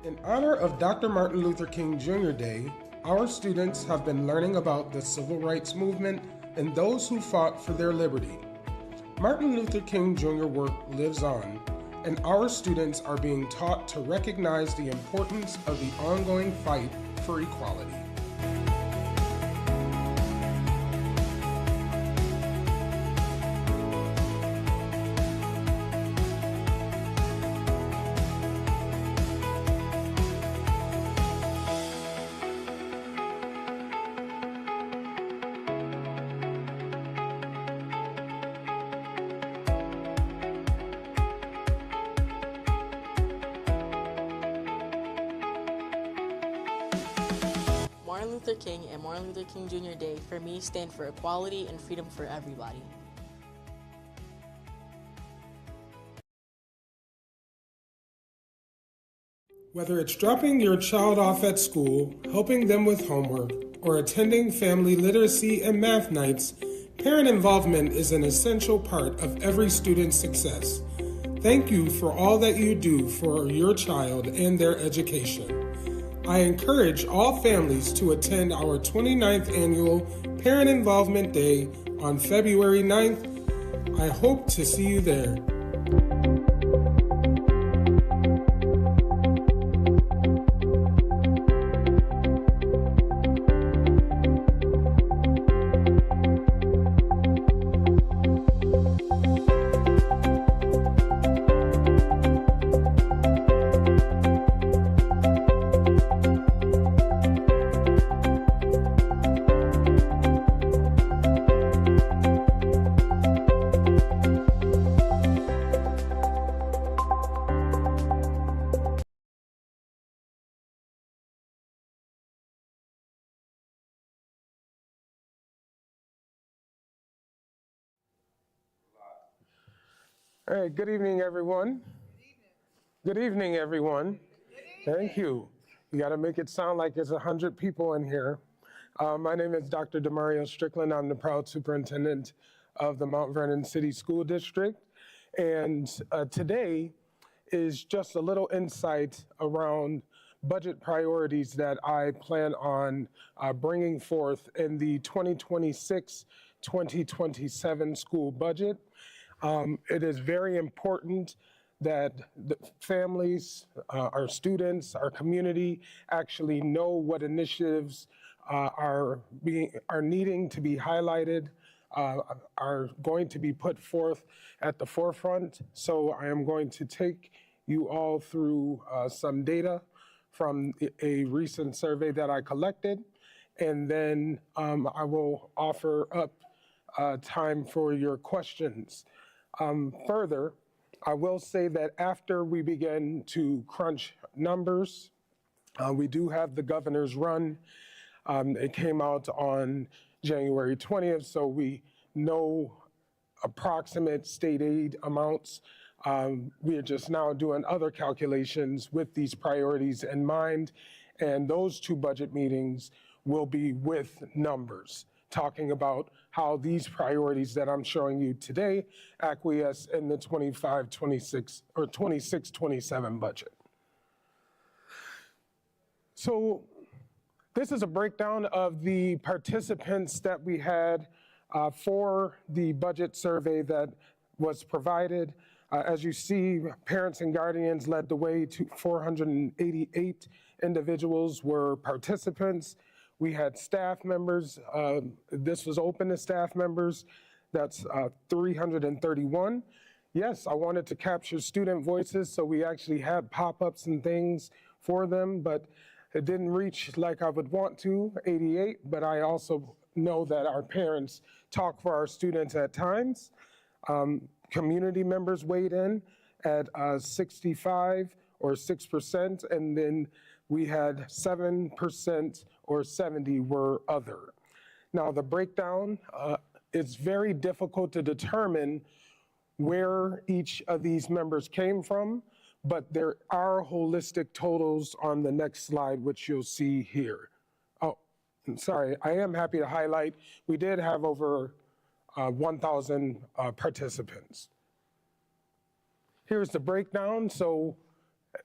In honor of Dr. Martin Luther King Jr. Day, our students have been learning about the civil rights movement and those who fought for their liberty. Martin Luther King Jr. work lives on, and our students are being taught to recognize the importance of the ongoing fight for equality. Martin Luther King and Martin Luther King Jr. Day for me stand for equality and freedom for everybody. Whether it's dropping your child off at school, helping them with homework, or attending family literacy and math nights, parent involvement is an essential part of every student's success. Thank you for all that you do for your child and their education. I encourage all families to attend our 29th annual Parent Involvement Day on February 9th. I hope to see you there. All right, good evening, everyone. Good evening, everyone. Thank you. You got to make it sound like there's 100 people in here. My name is Dr. Demario Strickland. I'm the proud superintendent of the Mount Vernon City School District. And today is just a little insight around budget priorities that I plan on bringing forth in the 2026-2027 school budget. It is very important that the families, our students, our community actually know what initiatives are needing to be highlighted, are going to be put forth at the forefront. So I am going to take you all through some data from a recent survey that I collected, and then I will offer up time for your questions. Further, I will say that after we begin to crunch numbers, we do have the governor's run. It came out on January 20th, so we know approximate state aid amounts. We are just now doing other calculations with these priorities in mind, and those two budget meetings will be with numbers, talking about how these priorities that I'm showing you today acquiesce in the 25-26 or 26-27 budget. So this is a breakdown of the participants that we had for the budget survey that was provided. As you see, parents and guardians led the way. To 488 individuals were participants. We had staff members. This was open to staff members. That's 331. Yes, I wanted to capture student voices, so we actually had pop-ups and things for them, but it didn't reach like I would want to, 88, but I also know that our parents talk for our students at times. Community members weighed in at 65 or 6%, and then we had 7% or 70 were other. Now the breakdown, it's very difficult to determine where each of these members came from, but there are holistic totals on the next slide, which you'll see here. Oh, I'm sorry, I am happy to highlight, we did have over 1,000 participants. Here's the breakdown. So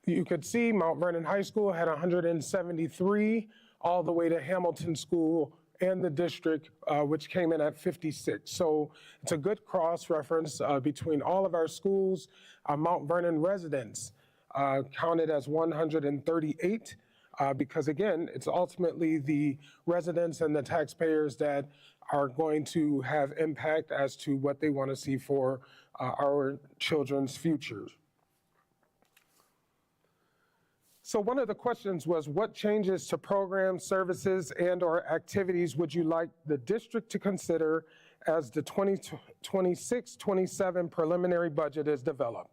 You could see Mount Vernon High School had 173, all the way to Hamilton School and the district, which came in at 56. So it's a good cross-reference between all of our schools. Mount Vernon residents counted as 138, because again, it's ultimately the residents and the taxpayers that are going to have impact as to what they want to see for our children's futures. So one of the questions was, what changes to programs, services, and/or activities would you like the district to consider as the 2026-27 preliminary budget is developed?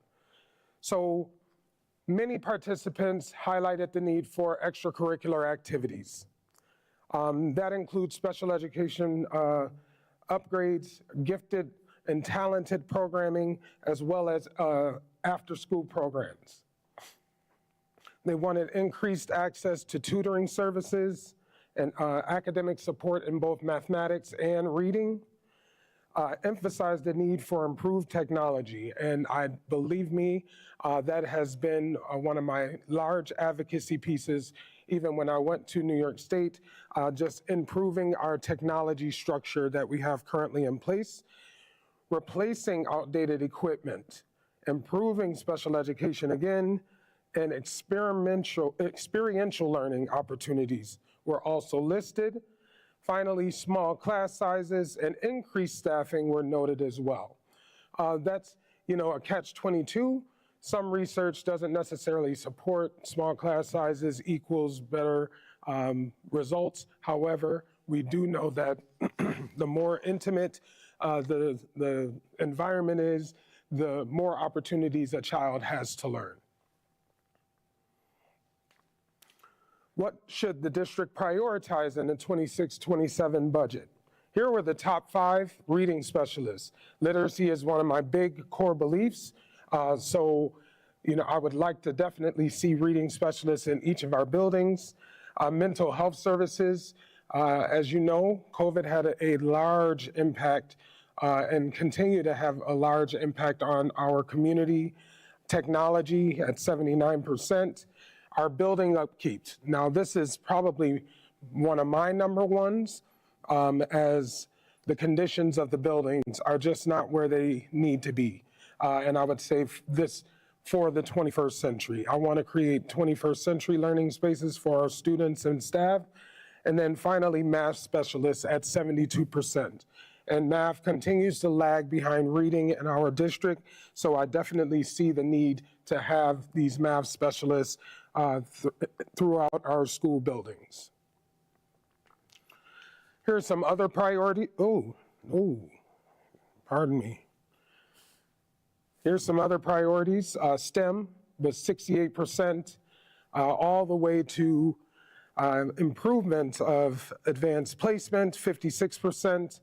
So many participants highlighted the need for extracurricular activities. That includes special education upgrades, gifted and talented programming, as well as after-school programs. They wanted increased access to tutoring services and academic support in both mathematics and reading. Emphasized the need for improved technology, and believe me, that has been one of my large advocacy pieces, even when I went to New York State, just improving our technology structure that we have currently in place, replacing outdated equipment, improving special education again, and experiential learning opportunities were also listed. Finally, small class sizes and increased staffing were noted as well. That's, a catch-22. Some research doesn't necessarily support small class sizes equals better results. However, we do know that the more intimate the environment is, the more opportunities a child has to learn. What should the district prioritize in the 26-27 budget? Here were the top 5 reading specialists. Literacy is one of my big core beliefs. So, I would like to definitely see reading specialists in each of our buildings. Mental health services, as you know, COVID had a large impact and continue to have a large impact on our community. Technology at 79%. Our building upkeep. Now, this is probably one of my number ones, as the conditions of the buildings are just not where they need to be. And I would say this for the 21st century. I want to create 21st century learning spaces for our students and staff. And then finally, math specialists at 72%. And math continues to lag behind reading in our district, so I definitely see the need to have these math specialists throughout our school buildings. Here are some other priorities. Pardon me. Here's some other priorities. STEM was 68%, all the way to improvement of advanced placement, 56%.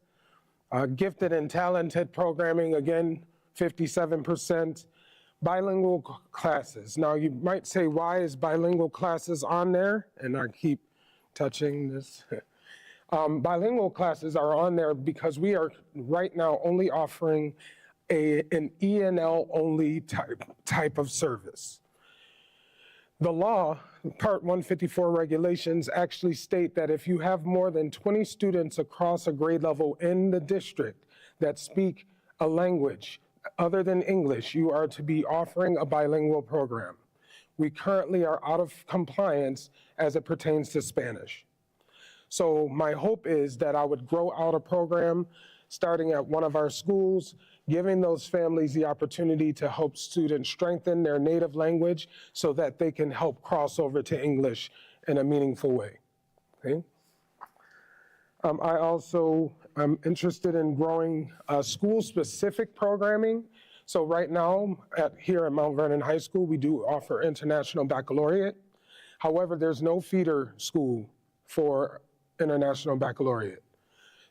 Gifted and talented programming, again, 57%. Bilingual classes. Now, you might say, why is bilingual classes on there? And I keep touching this. Bilingual classes are on there because we are right now only offering an ENL only type of service. The law, Part 154 regulations actually state that if you have more than 20 students across a grade level in the district that speak a language other than English, you are to be offering a bilingual program. We currently are out of compliance as it pertains to Spanish. So my hope is that I would grow out a program starting at one of our schools, giving those families the opportunity to help students strengthen their native language so that they can help cross over to English in a meaningful way. Okay? I also am interested in growing school-specific programming. So right now, here at Mount Vernon High School, we do offer International Baccalaureate. However, there's no feeder school for International Baccalaureate.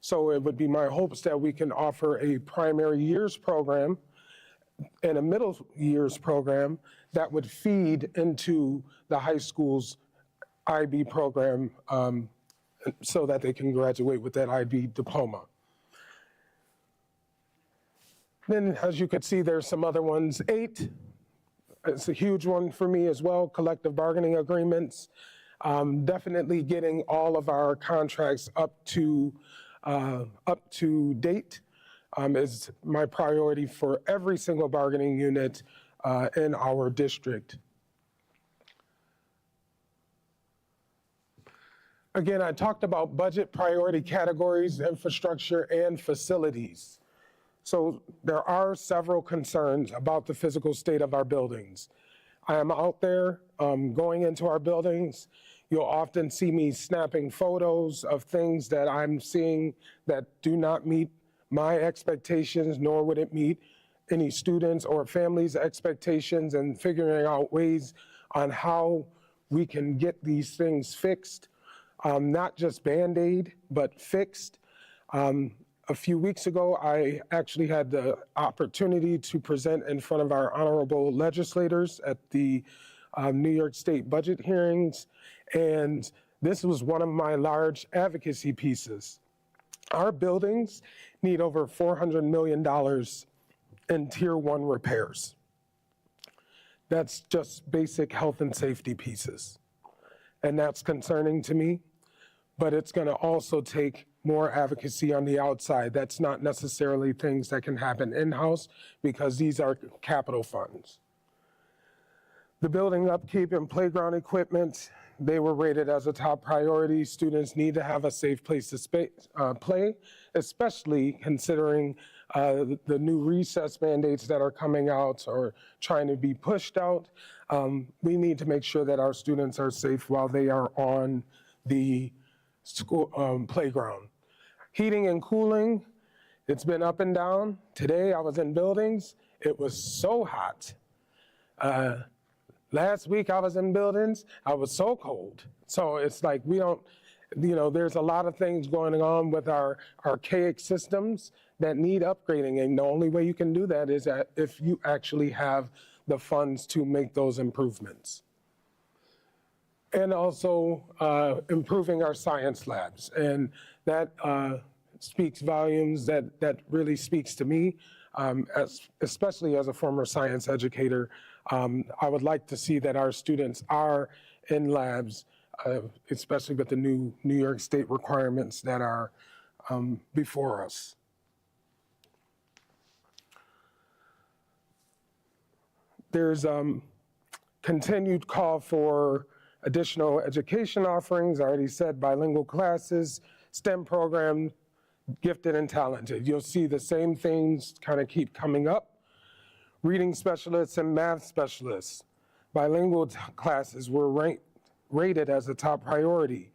So it would be my hopes that we can offer a primary years program and a middle years program that would feed into the high school's IB program so that they can graduate with that IB diploma. Then, as you could see, there's some other ones. 8, it's a huge one for me as well, collective bargaining agreements. Definitely getting all of our contracts up to date is my priority for every single bargaining unit in our district. Again, I talked about budget priority categories, infrastructure, and facilities. So there are several concerns about the physical state of our buildings. I am out there going into our buildings. You'll often see me snapping photos of things that I'm seeing that do not meet my expectations, nor would it meet any students or families' expectations, and figuring out ways on how we can get these things fixed. Not just Band-Aid, but fixed. A few weeks ago, I actually had the opportunity to present in front of our honorable legislators at the New York State budget hearings, and this was one of my large advocacy pieces. Our buildings need over $400 million in Tier 1 repairs. That's just basic health and safety pieces, and that's concerning to me. But it's going to also take more advocacy on the outside. That's not necessarily things that can happen in-house because these are capital funds. The building upkeep and playground equipment, they were rated as a top priority. Students need to have a safe place to play, especially considering the new recess mandates that are coming out or trying to be pushed out. We need to make sure that our students are safe while they are on the school playground. Heating and cooling, it's been up and down. Today I was in buildings, it was so hot. Last week I was in buildings, I was so cold. So it's like we don't, there's a lot of things going on with our archaic systems that need upgrading, and the only way you can do that is that if you actually have the funds to make those improvements. And also improving our science labs. And that speaks volumes, that really speaks to me, especially as a former science educator. I would like to see that our students are in labs, especially with the new New York State requirements that are before us. There's continued call for additional education offerings. I already said bilingual classes, STEM program, gifted and talented. You'll see the same things kind of keep coming up. Reading specialists and math specialists. Bilingual classes were rated as a top priority,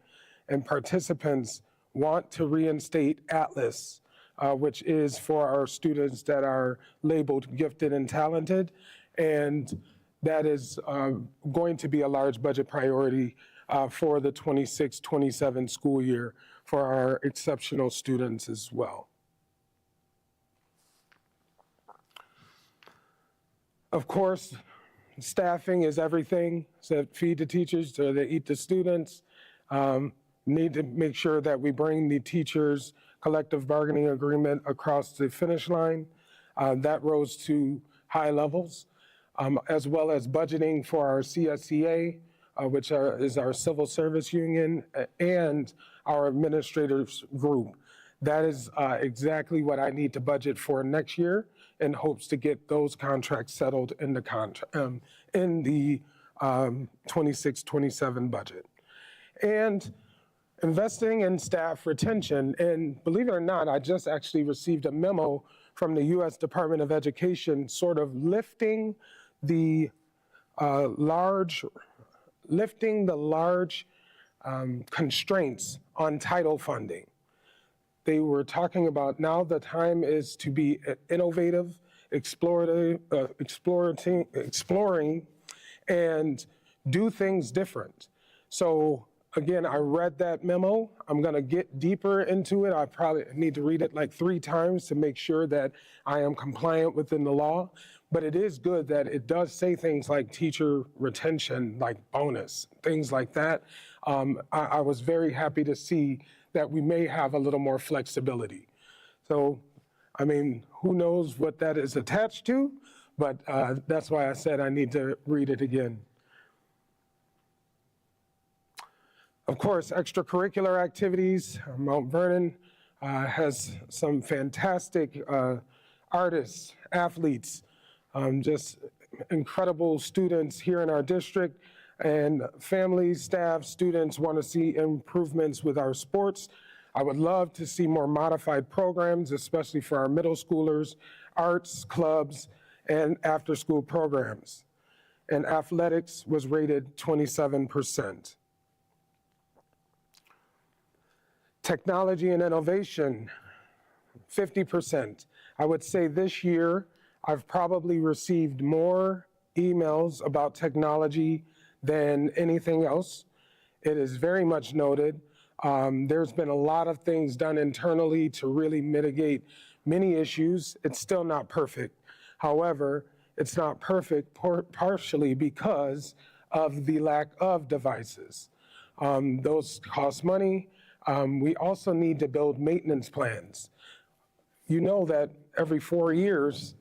and participants want to reinstate Atlas, which is for our students that are labeled gifted and talented, and that is going to be a large budget priority for the 26-27 school year for our exceptional students as well. Of course, staffing is everything. So feed the teachers so they eat the students. Need to make sure that we bring the teachers' collective bargaining agreement across the finish line. That rose to high levels. As well as budgeting for our CSEA, which is our civil service union, and our administrators group. That is exactly what I need to budget for next year in hopes to get those contracts settled in the 26-27 budget. And investing in staff retention, and believe it or not, I just actually received a memo from the U.S. Department of Education sort of lifting the large constraints on title funding. They were talking about now the time is to be innovative, exploring, and do things different. So again, I read that memo. I'm gonna get deeper into it. I probably need to read it like 3 times to make sure that I am compliant within the law. But it is good that it does say things like teacher retention, like bonus, things like that. I was very happy to see that we may have a little more flexibility. So, I mean, who knows what that is attached to, but that's why I said I need to read it again. Of course, extracurricular activities. Mount Vernon has some fantastic artists, athletes, just incredible students here in our district, and families, staff, students want to see improvements with our sports. I would love to see more modified programs, especially for our middle schoolers, arts, clubs, and after-school programs. And athletics was rated 27%. Technology and innovation, 50%. I would say this year, I've probably received more emails about technology than anything else. It is very much noted. There's been a lot of things done internally to really mitigate many issues. It's still not perfect. However, it's not perfect partially because of the lack of devices. Those cost money. We also need to build maintenance plans. You know that every 4 years,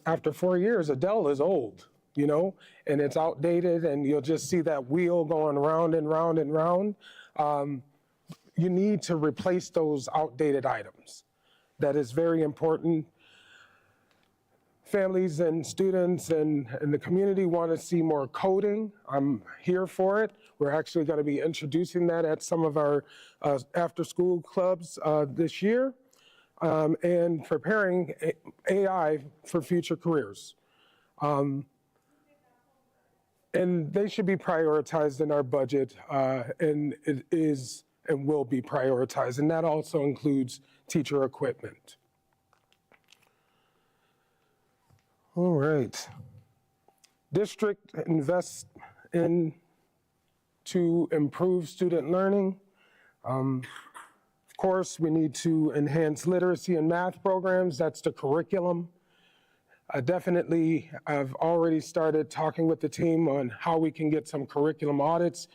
after 4 years, a Dell is old, and it's outdated, and you'll just see that wheel going round and round and round. You need to replace those outdated items. That is very important. Families and students and the community want to see more coding. I'm here for it. We're actually going to be introducing that at some of our after-school clubs this year, and preparing AI for future careers. And they should be prioritized in our budget, and it is and will be prioritized, and that also includes teacher equipment. All right. District invests in to improve student learning. Of course, we need to enhance literacy and math programs. That's the curriculum. I've already started talking with the team on how we can get some curriculum audits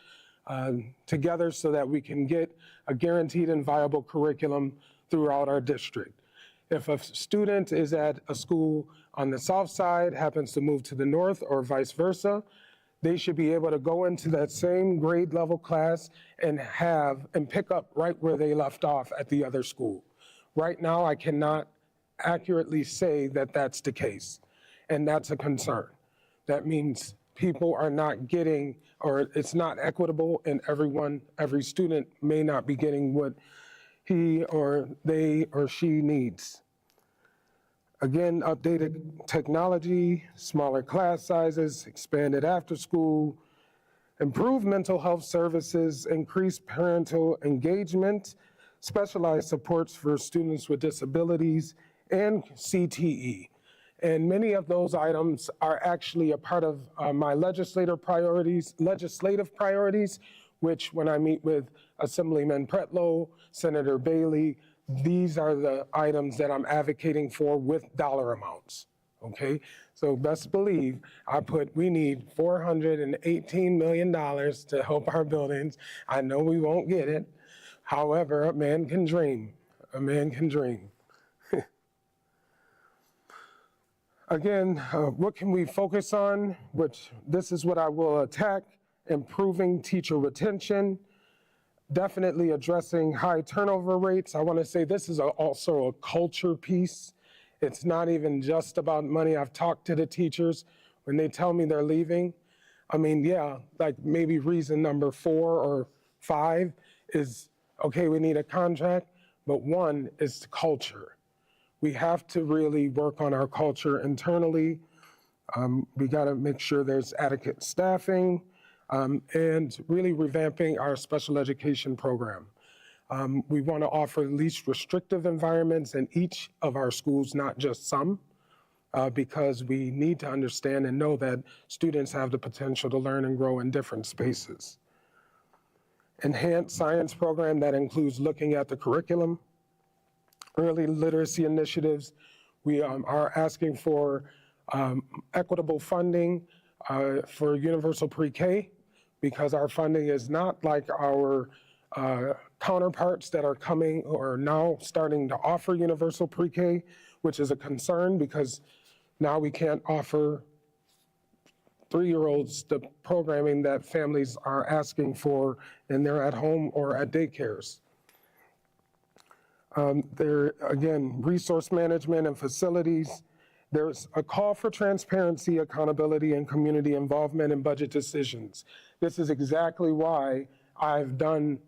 together so that we can get a guaranteed and viable curriculum throughout our district. If a student is at a school on the south side, happens to move to the north or vice versa, they should be able to go into that same grade level class and pick up right where they left off at the other school. Right now, I cannot accurately say that that's the case, and that's a concern. That means people are not getting, or it's not equitable, and every student may not be getting what he or they or she needs. Again, updated technology, smaller class sizes, expanded after school, improved mental health services, increased parental engagement, specialized supports for students with disabilities, and CTE. And many of those items are actually a part of my legislative priorities, which when I meet with Assemblyman Pretlow, Senator Bailey, these are the items that I'm advocating for with dollar amounts, okay? So best believe we need $418 million to help our buildings. I know we won't get it. However, a man can dream. A man can dream. Again, what can we focus on? This is what I will attack: improving teacher retention, definitely addressing high turnover rates. I want to say this is also a culture piece. It's not even just about money. I've talked to the teachers when they tell me they're leaving. Like maybe reason number 4 or 5 is, okay, we need a contract, but 1 is the culture. We have to really work on our culture internally. We got to make sure there's adequate staffing, and really revamping our special education program. We want to offer least restrictive environments in each of our schools, not just some, because we need to understand and know that students have the potential to learn and grow in different spaces. Enhanced science program that includes looking at the curriculum. Early literacy initiatives. We are asking for equitable funding for universal pre-K, because our funding is not like our counterparts that are coming or now starting to offer universal pre-K, which is a concern because Now we can't offer 3-year-olds the programming that families are asking for, and they're at home or at daycares. There, again, resource management and facilities. There's a call for transparency, accountability, and community involvement in budget decisions. This is exactly why I've done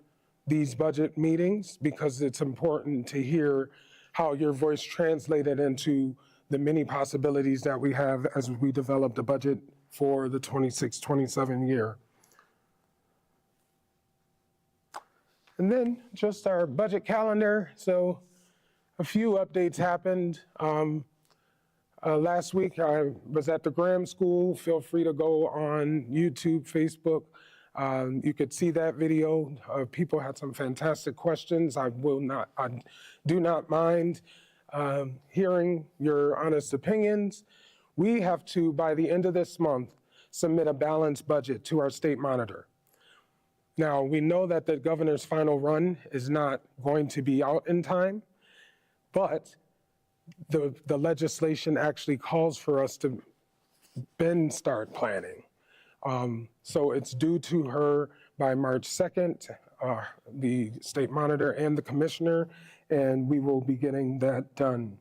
these budget meetings, because it's important to hear how your voice translated into the many possibilities that we have as we develop the budget for the 26-27 year. And then just our budget calendar. So a few updates happened. Last week I was at the Graham School. Feel free to go on YouTube, Facebook. You could see that video. People had some fantastic questions. I do not mind hearing your honest opinions. We have to, by the end of this month, submit a balanced budget to our state monitor. Now, we know that the governor's final run is not going to be out in time, but the legislation actually calls for us to then start planning. So it's due to her by March 2nd, the state monitor and the commissioner, and we will be getting that done.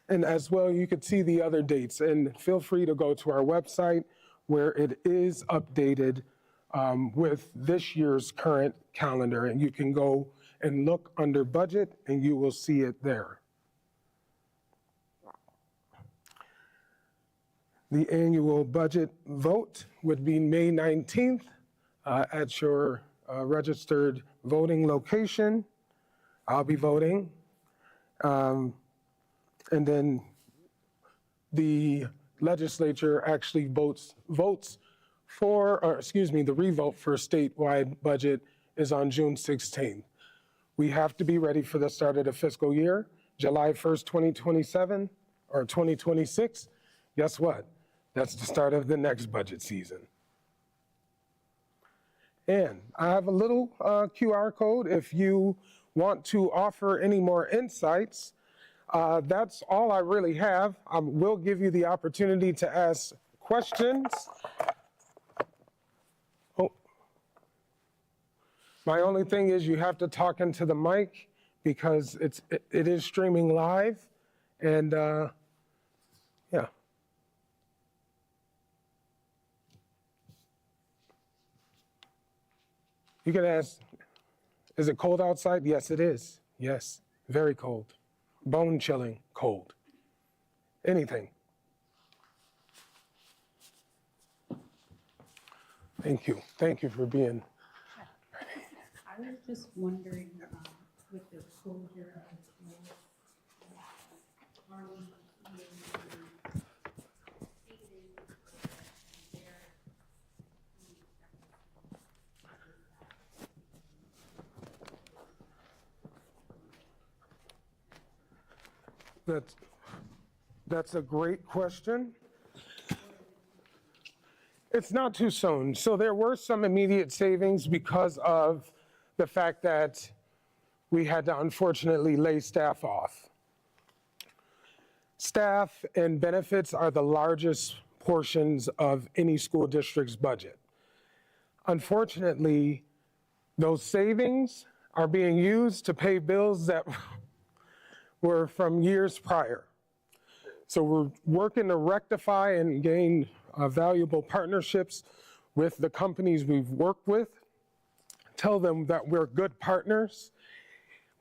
And as well, you could see the other dates, and feel free to go to our website where it is updated with this year's current calendar, and you can go and look under budget and you will see it there. The annual budget vote would be May 19th at your registered voting location. I'll be voting. And then the legislature actually votes for, or excuse me, the revote for a statewide budget is on June 16th. We have to be ready for the start of the fiscal year, July 1st, 2027 or 2026. Guess what? That's the start of the next budget season. And I have a little QR code if you want to offer any more insights. That's all I really have. I will give you the opportunity to ask questions. Oh. My only thing is you have to talk into the mic because it is streaming live. And yeah. You can ask, is it cold outside? Yes, it is. Yes, very cold. Bone chilling cold. Anything. Thank you. Thank you for being. I was just wondering, with the closure of schools, are we That's a great question. It's not too soon. So there were some immediate savings because of the fact that we had to unfortunately lay staff off. Staff and benefits are the largest portions of any school district's budget. Unfortunately, those savings are being used to pay bills that were from years prior. So we're working to rectify and gain valuable partnerships with the companies we've worked with, tell them that we're good partners.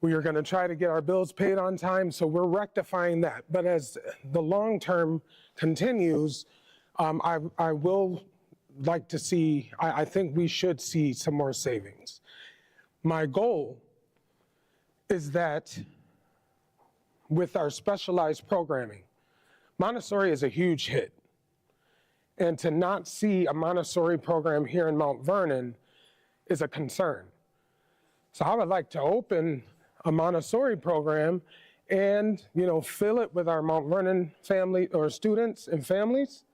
We are gonna try to get our bills paid on time, so we're rectifying that. But as the long term continues, I will like to see, I think we should see some more savings. My goal is that with our specialized programming, Montessori is a huge hit. And to not see a Montessori program here in Mount Vernon is a concern. So I would like to open a Montessori program and, fill it with our Mount Vernon family or students and families.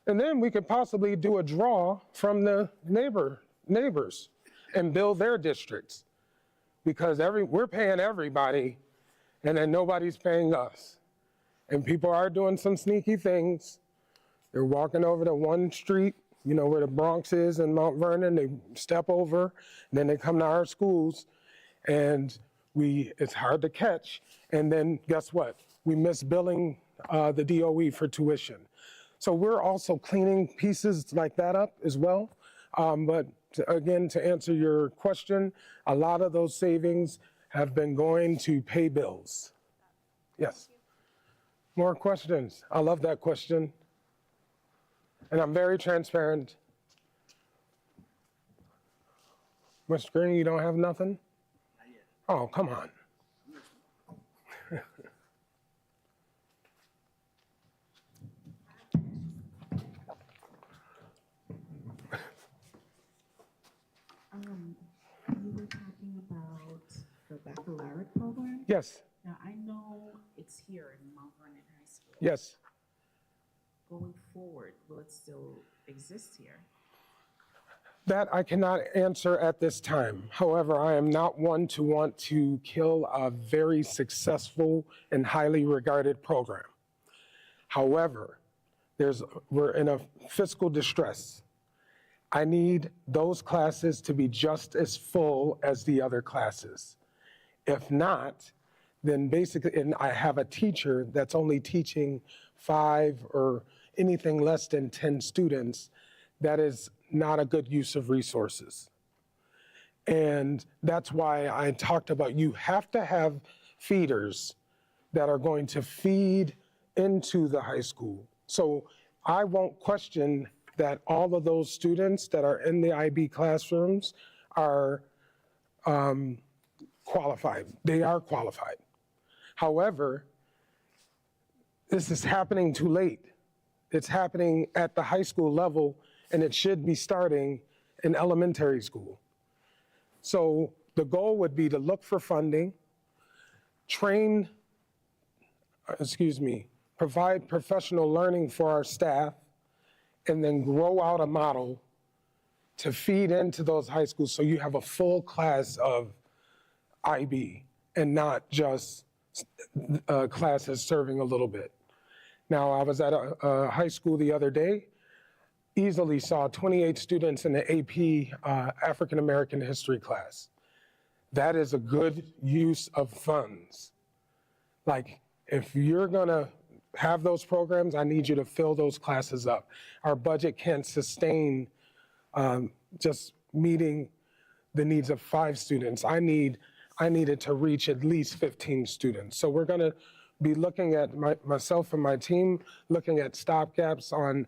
And then we could possibly do a draw from the neighbors and build their districts. Because we're paying everybody and then nobody's paying us. And people are doing some sneaky things. They're walking over to one street, you know, where the Bronx is in Mount Vernon. They step over, and then they come to our schools, and it's hard to catch. And then guess what? We miss billing the DOE for tuition. So we're also cleaning pieces like that up as well. But again, to answer your question, a lot of those savings have been going to pay bills. Yes. More questions? I love that question. And I'm very transparent. Mr. Green, you don't have nothing? Oh, come on. You were talking about the baccalaureate program. Yes, Now, I know it's here in Mount Vernon High School. yes. Going forward, will it still exist here? That I cannot answer at this time. However, I am not one to want to kill a very successful and highly regarded program. However, we're in a fiscal distress. I need those classes to be just as full as the other classes. If not, then basically, and I have a teacher that's only teaching 5 or anything less than 10 students, that is not a good use of resources. And that's why I talked about you have to have feeders that are going to feed into the high school. So I won't question that all of those students that are in the IB classrooms are qualified. They are qualified. However, this is happening too late. It's happening at the high school level, and it should be starting in elementary school. So the goal would be to look for funding, provide professional learning for our staff, and then grow out a model to feed into those high schools so you have a full class of IB and not just classes serving a little bit. Now, I was at a high school the other day, easily saw 28 students in the AP African American history class. That is a good use of funds. Like, if you're gonna have those programs, I need you to fill those classes up. Our budget can't sustain just meeting the needs of 5 students. I need it to reach at least 15 students. So we're gonna be looking at, myself and my team, looking at stopgaps on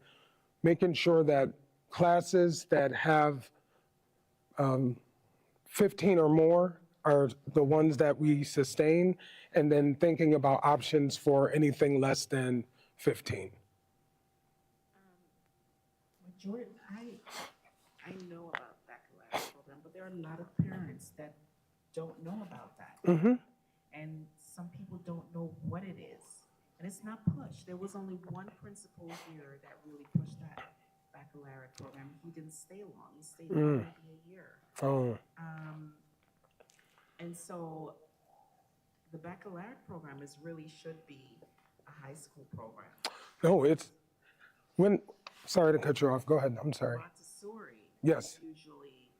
making sure that classes that have 15 or more are the ones that we sustain, and then thinking about options for anything less than 15. Majority, I know about baccalaureate program, but there are a lot of parents that don't know about that. And some people don't know what it is. And it's not pushed. There was only one principal here that really pushed that baccalaureate program. He didn't stay long. He stayed maybe a year. Oh, And so the baccalaureate program should be a high school program. no, sorry to cut you off. Go ahead. I'm sorry. Montessori Yes. is usually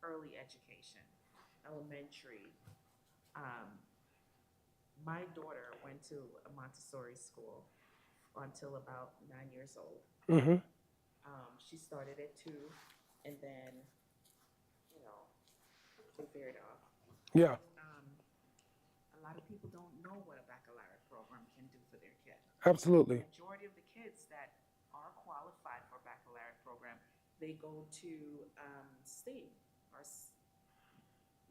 early education, elementary. My daughter went to a Montessori school until about 9 years old. She started at 2, and then, they veered off. Yeah. A lot of people don't know what a baccalaureate program can do for their kid. Absolutely. The majority of the kids that are qualified for baccalaureate program, they go to state or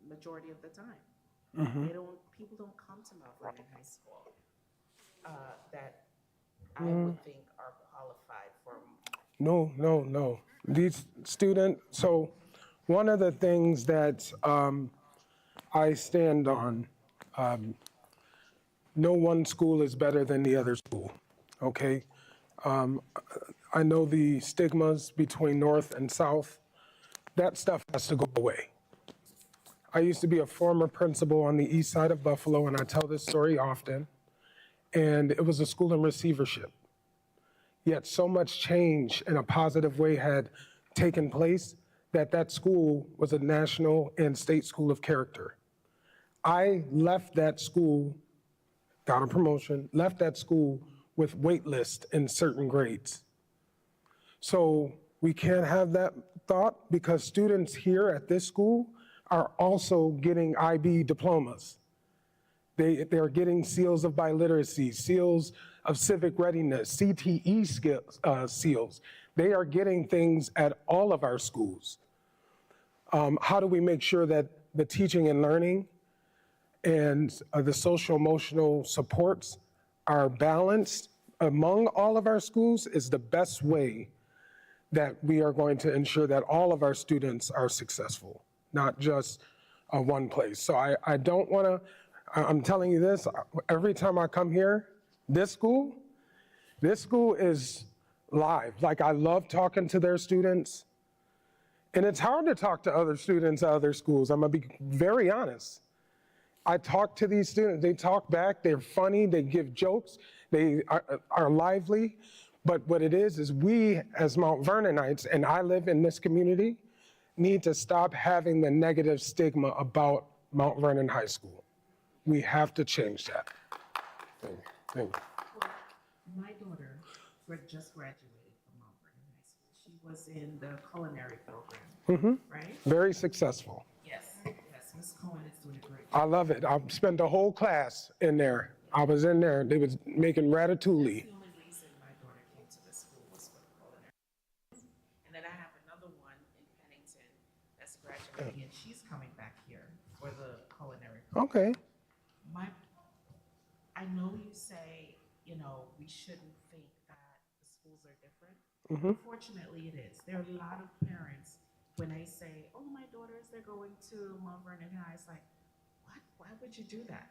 majority of the time. People don't come to Mount Vernon High School that I would think are qualified for. No. These students, so one of the things that I stand on, no one school is better than the other school, okay? I know the stigmas between North and South. That stuff has to go away. I used to be a former principal on the east side of Buffalo, and I tell this story often. and it was a school in receivership. Yet so much change in a positive way had taken place that that school was a national and state school of character. I left that school, got a promotion, left that school with wait lists in certain grades. So we can't have that thought because students here at this school are also getting IB diplomas. They're getting seals of biliteracy, seals of civic readiness, CTE seals. They are getting things at all of our schools. How do we make sure that the teaching and learning and the social emotional supports are balanced among all of our schools is the best way that we are going to ensure that all of our students are successful, not just one place. So I don't wanna, I'm telling you this, every time I come here, this school is live. Like I love talking to their students. And it's hard to talk to other students at other schools. I'm gonna be very honest. I talk to these students, they talk back, they're funny, they give jokes, they are lively. But what it is we as Mount Vernonites, and I live in this community, need to stop having the negative stigma about Mount Vernon High School. We have to change that. Thank you. My daughter just graduated from Mount Vernon High School. She was in the culinary program, right? Very successful. Yes, yes, Ms. Cohen is doing a great I job. love it. I spent a whole class in there. I was in there, they was making ratatouille. The only reason my daughter came to the school was for the culinary. And then I have another one in Pennington that's graduating, and she's coming back here for the culinary. Okay. I know you say, we shouldn't think that the schools are different. Unfortunately, it is. There are a lot of parents, when they say, oh, my daughters, they're going to Mount Vernon High, it's like, what? Why would you do that?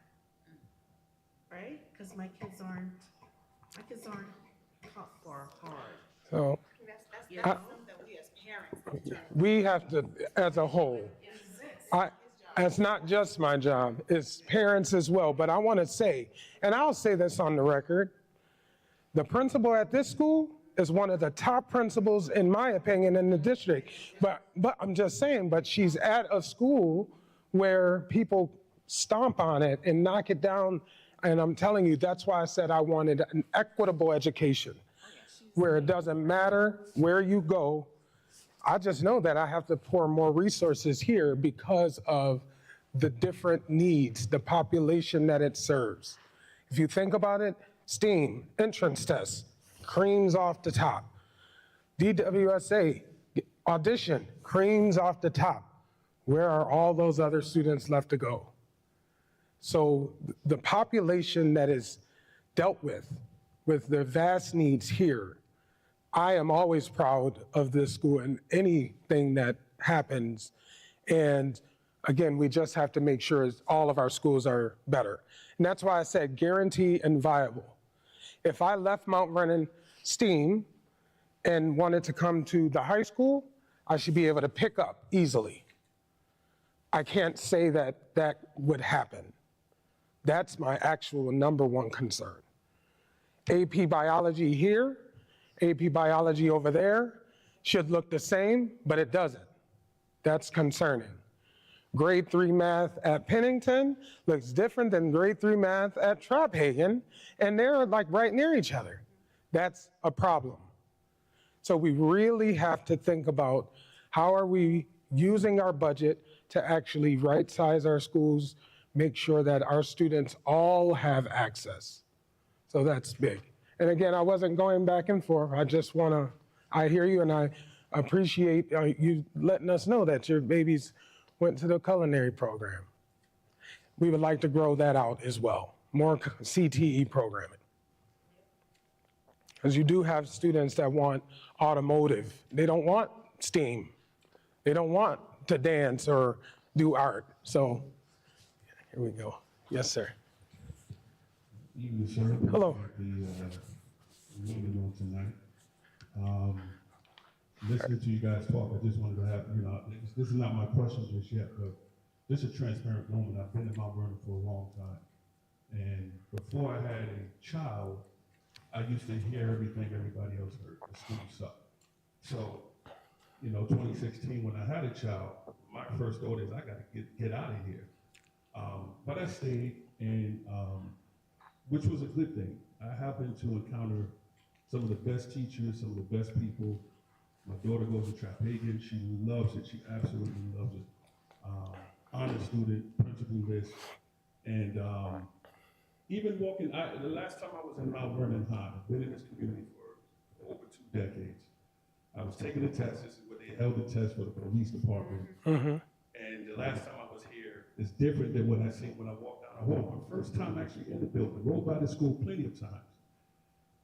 Right? Because my kids aren't tough or hard. So You know? we have to, as a whole, it's not just my job, it's parents as well. But I want to say, and I'll say this on the record, the principal at this school is one of the top principals, in my opinion, in the district. But I'm just saying, but she's at a school where people stomp on it and knock it down. And I'm telling you, that's why I said I wanted an equitable education, where it doesn't matter where you go. I just know that I have to pour more resources here because of the different needs, the population that it serves. If you think about it, STEAM, entrance tests, creams off the top. DWSA, audition, creams off the top. Where are all those other students left to go? So the population that is dealt with the vast needs here, I am always proud of this school and anything that happens. And again, we just have to make sure all of our schools are better. And that's why I said guarantee and viable. If I left Mount Vernon STEAM and wanted to come to the high school, I should be able to pick up easily. I can't say that that would happen. That's my actual number one concern. AP biology here, AP biology over there should look the same, but it doesn't. That's concerning. Grade 3 math at Pennington looks different than grade 3 math at Trophagen, and they're like right near each other. That's a problem. So we really have to think about how are we using our budget to actually right-size our schools, make sure that our students all have access. So that's big. And again, I wasn't going back and forth. I just I hear you and I appreciate you letting us know that your babies went to the culinary program. We would like to grow that out as well, more CTE programming. Because you do have students that want automotive. They don't want STEAM. They don't want to dance or do art. So here we go. Yes, sir. Evening, sir. Hello. The meeting on tonight. Listening to you guys talk, I just wanted to have, this is not my question just yet, but this is a transparent moment. I've been in Mount Vernon for a long time. And before I had a child, I used to hear everything everybody else heard. The school sucked. So, 2016, when I had a child, my first thought is I got to get out of here. But I stayed, and which was a good thing. I happened to encounter some of the best teachers, some of the best people. My daughter goes to Trapegan. She loves it. She absolutely loves it. Honor student, principal list, and even walking. The last time I was in Mount Vernon High, I've been in this community for over 2 decades. I was taking the test. This is where they held the test for the police department. And the last time I was here is different than what I seen when I walked down the hall. My first time actually in the building. Rode by the school plenty of times.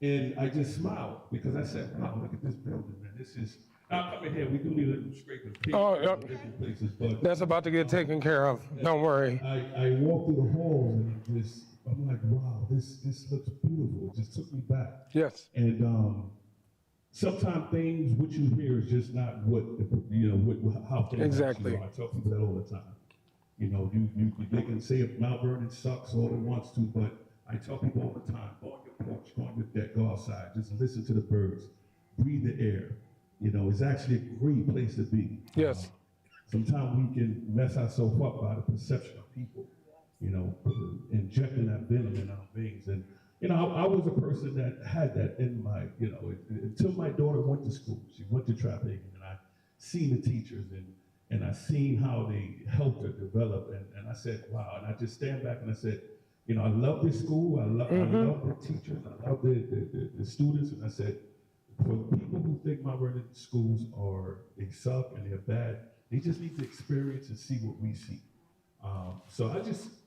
And I just smiled because I said, wow, look at this building, man. This is, now coming here, we do need a little scraping paint Oh, in yep. different places, but That's about to get taken care of. Don't worry. I walked through the halls and I'm like, wow, this looks beautiful. It just took me back. Yes. And sometimes things, what you hear is just not what, how things Exactly. actually are. I tell people that all the time. They can say Mount Vernon sucks all it wants to, but I tell people all the time, go on your porch, go on your deck, go outside, just listen to the birds, breathe the air. It's actually a great place to be. Yes. Sometimes we can mess ourselves up by the perception of people, injecting that venom in our veins. And, I was a person that had that in my, until my daughter went to school. She went to Trapegan, and I seen the teachers and I seen how they helped her develop. And I said, wow. And I just stand back and I said, I love this school. I love the teachers. I love the students. And I said, for people who think Mount Vernon schools they suck and they're bad, they just need to experience and see what we see. So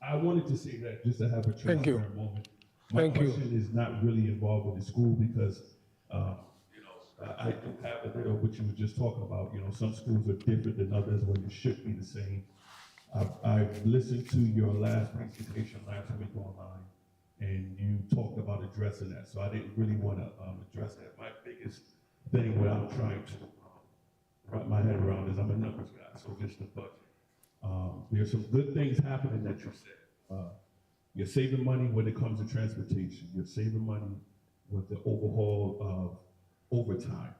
I wanted to say that just to have a transparent moment. My question is not really involved with the school because, I do have a bit of what you were just talking about. Some schools are different than others where you should be the same. I've listened to your last presentation last week online, and you talked about addressing that. So I didn't really want to address that. My biggest thing, what I'm trying to wrap my head around is I'm a numbers guy, so just the budget. There's some good things happening that you said. You're saving money when it comes to transportation. You're saving money with the overhaul of overtime.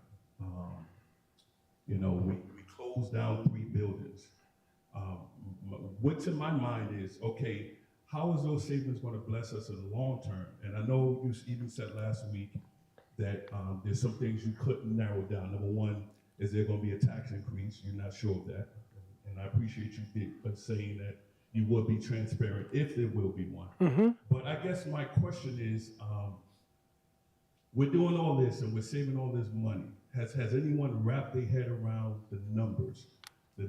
We closed down 3 buildings. What's in my mind is, okay, how is those savings going to bless us in the long term? And I know you even said last week that there's some things you couldn't narrow down. Number one, is there going to be a tax increase? You're not sure of that. And I appreciate you saying that you will be transparent if there will be one. But I guess my question is, we're doing all this and we're saving all this money. Has anyone wrapped their head around the numbers, the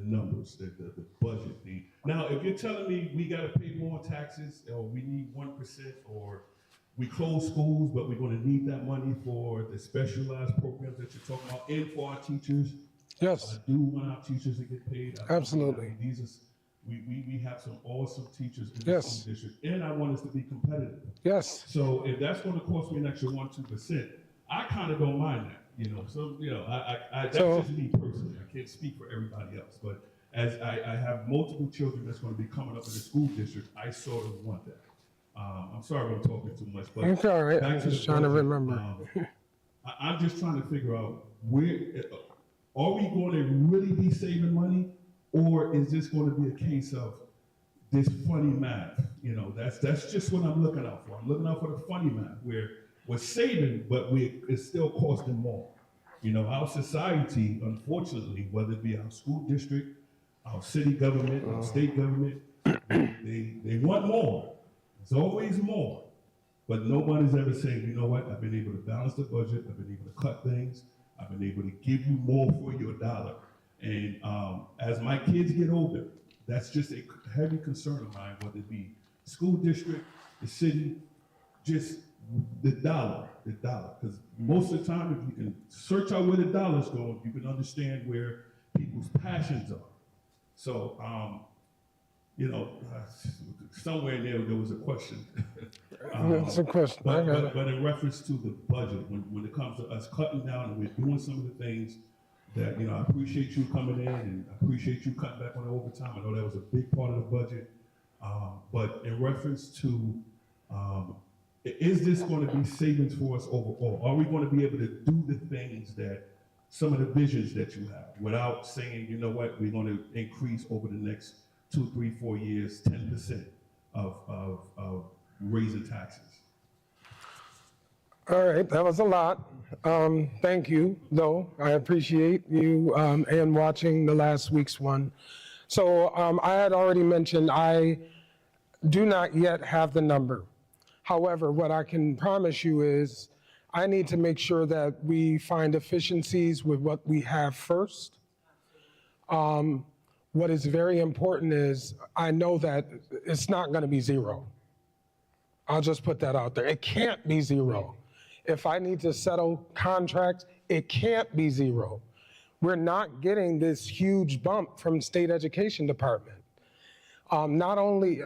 budget? Now, if you're telling me we got to pay more taxes, or we need 1%, or we close schools, but we're going to need that money for the specialized programs that you're talking about, and for our teachers. Yes. I do want our teachers to get paid. Absolutely. We have some awesome teachers in the Yes. school district, and I want us to be competitive. Yes. So if that's going to cost me an extra 1-2%, I kind of don't mind that. That's just me personally. I can't speak for everybody else, but as I have multiple children that's going to be coming up in the school district, I sort of want that. I'm sorry I'm talking too much, but It's all right. back I'm to just the trying to budget. remember. I'm just trying to figure out are we going to really be saving money, or is this going to be a case of this funny math? That's just what I'm looking out for. I'm looking out for the funny math where we're saving, but it's still costing more. Our society, unfortunately, whether it be our school district, our city government, our state government, they want more. It's always more. But nobody's ever saying, you know what, I've been able to balance the budget, I've been able to cut things, I've been able to give you more for your dollar. And as my kids get older, that's just a heavy concern of mine, whether it be school district, the city, just the dollar. Because most of the time, if you can search out where the dollar's going, you can understand where people's passions are. So, somewhere in there was a question. That's a question. I got it. But in reference to the budget, when it comes to us cutting down and we're doing some of the things that, I appreciate you coming in and I appreciate you cutting back on the overtime. I know that was a big part of the budget. But in reference to is this going to be savings for us overall? Are we going to be able to do the things that some of the visions that you have without saying, you know what, we're going to increase over the next 2, 3, 4 years, 10% of raising taxes? All right, that was a lot. Thank you, though. I appreciate you and watching the last week's one. So I had already mentioned I do not yet have the number. However, what I can promise you is I need to make sure that we find efficiencies with what we have first. What is very important is I know that it's not going to be zero. I'll just put that out there. It can't be zero. If I need to settle contracts, it can't be zero. We're not getting this huge bump from state education department. Not only,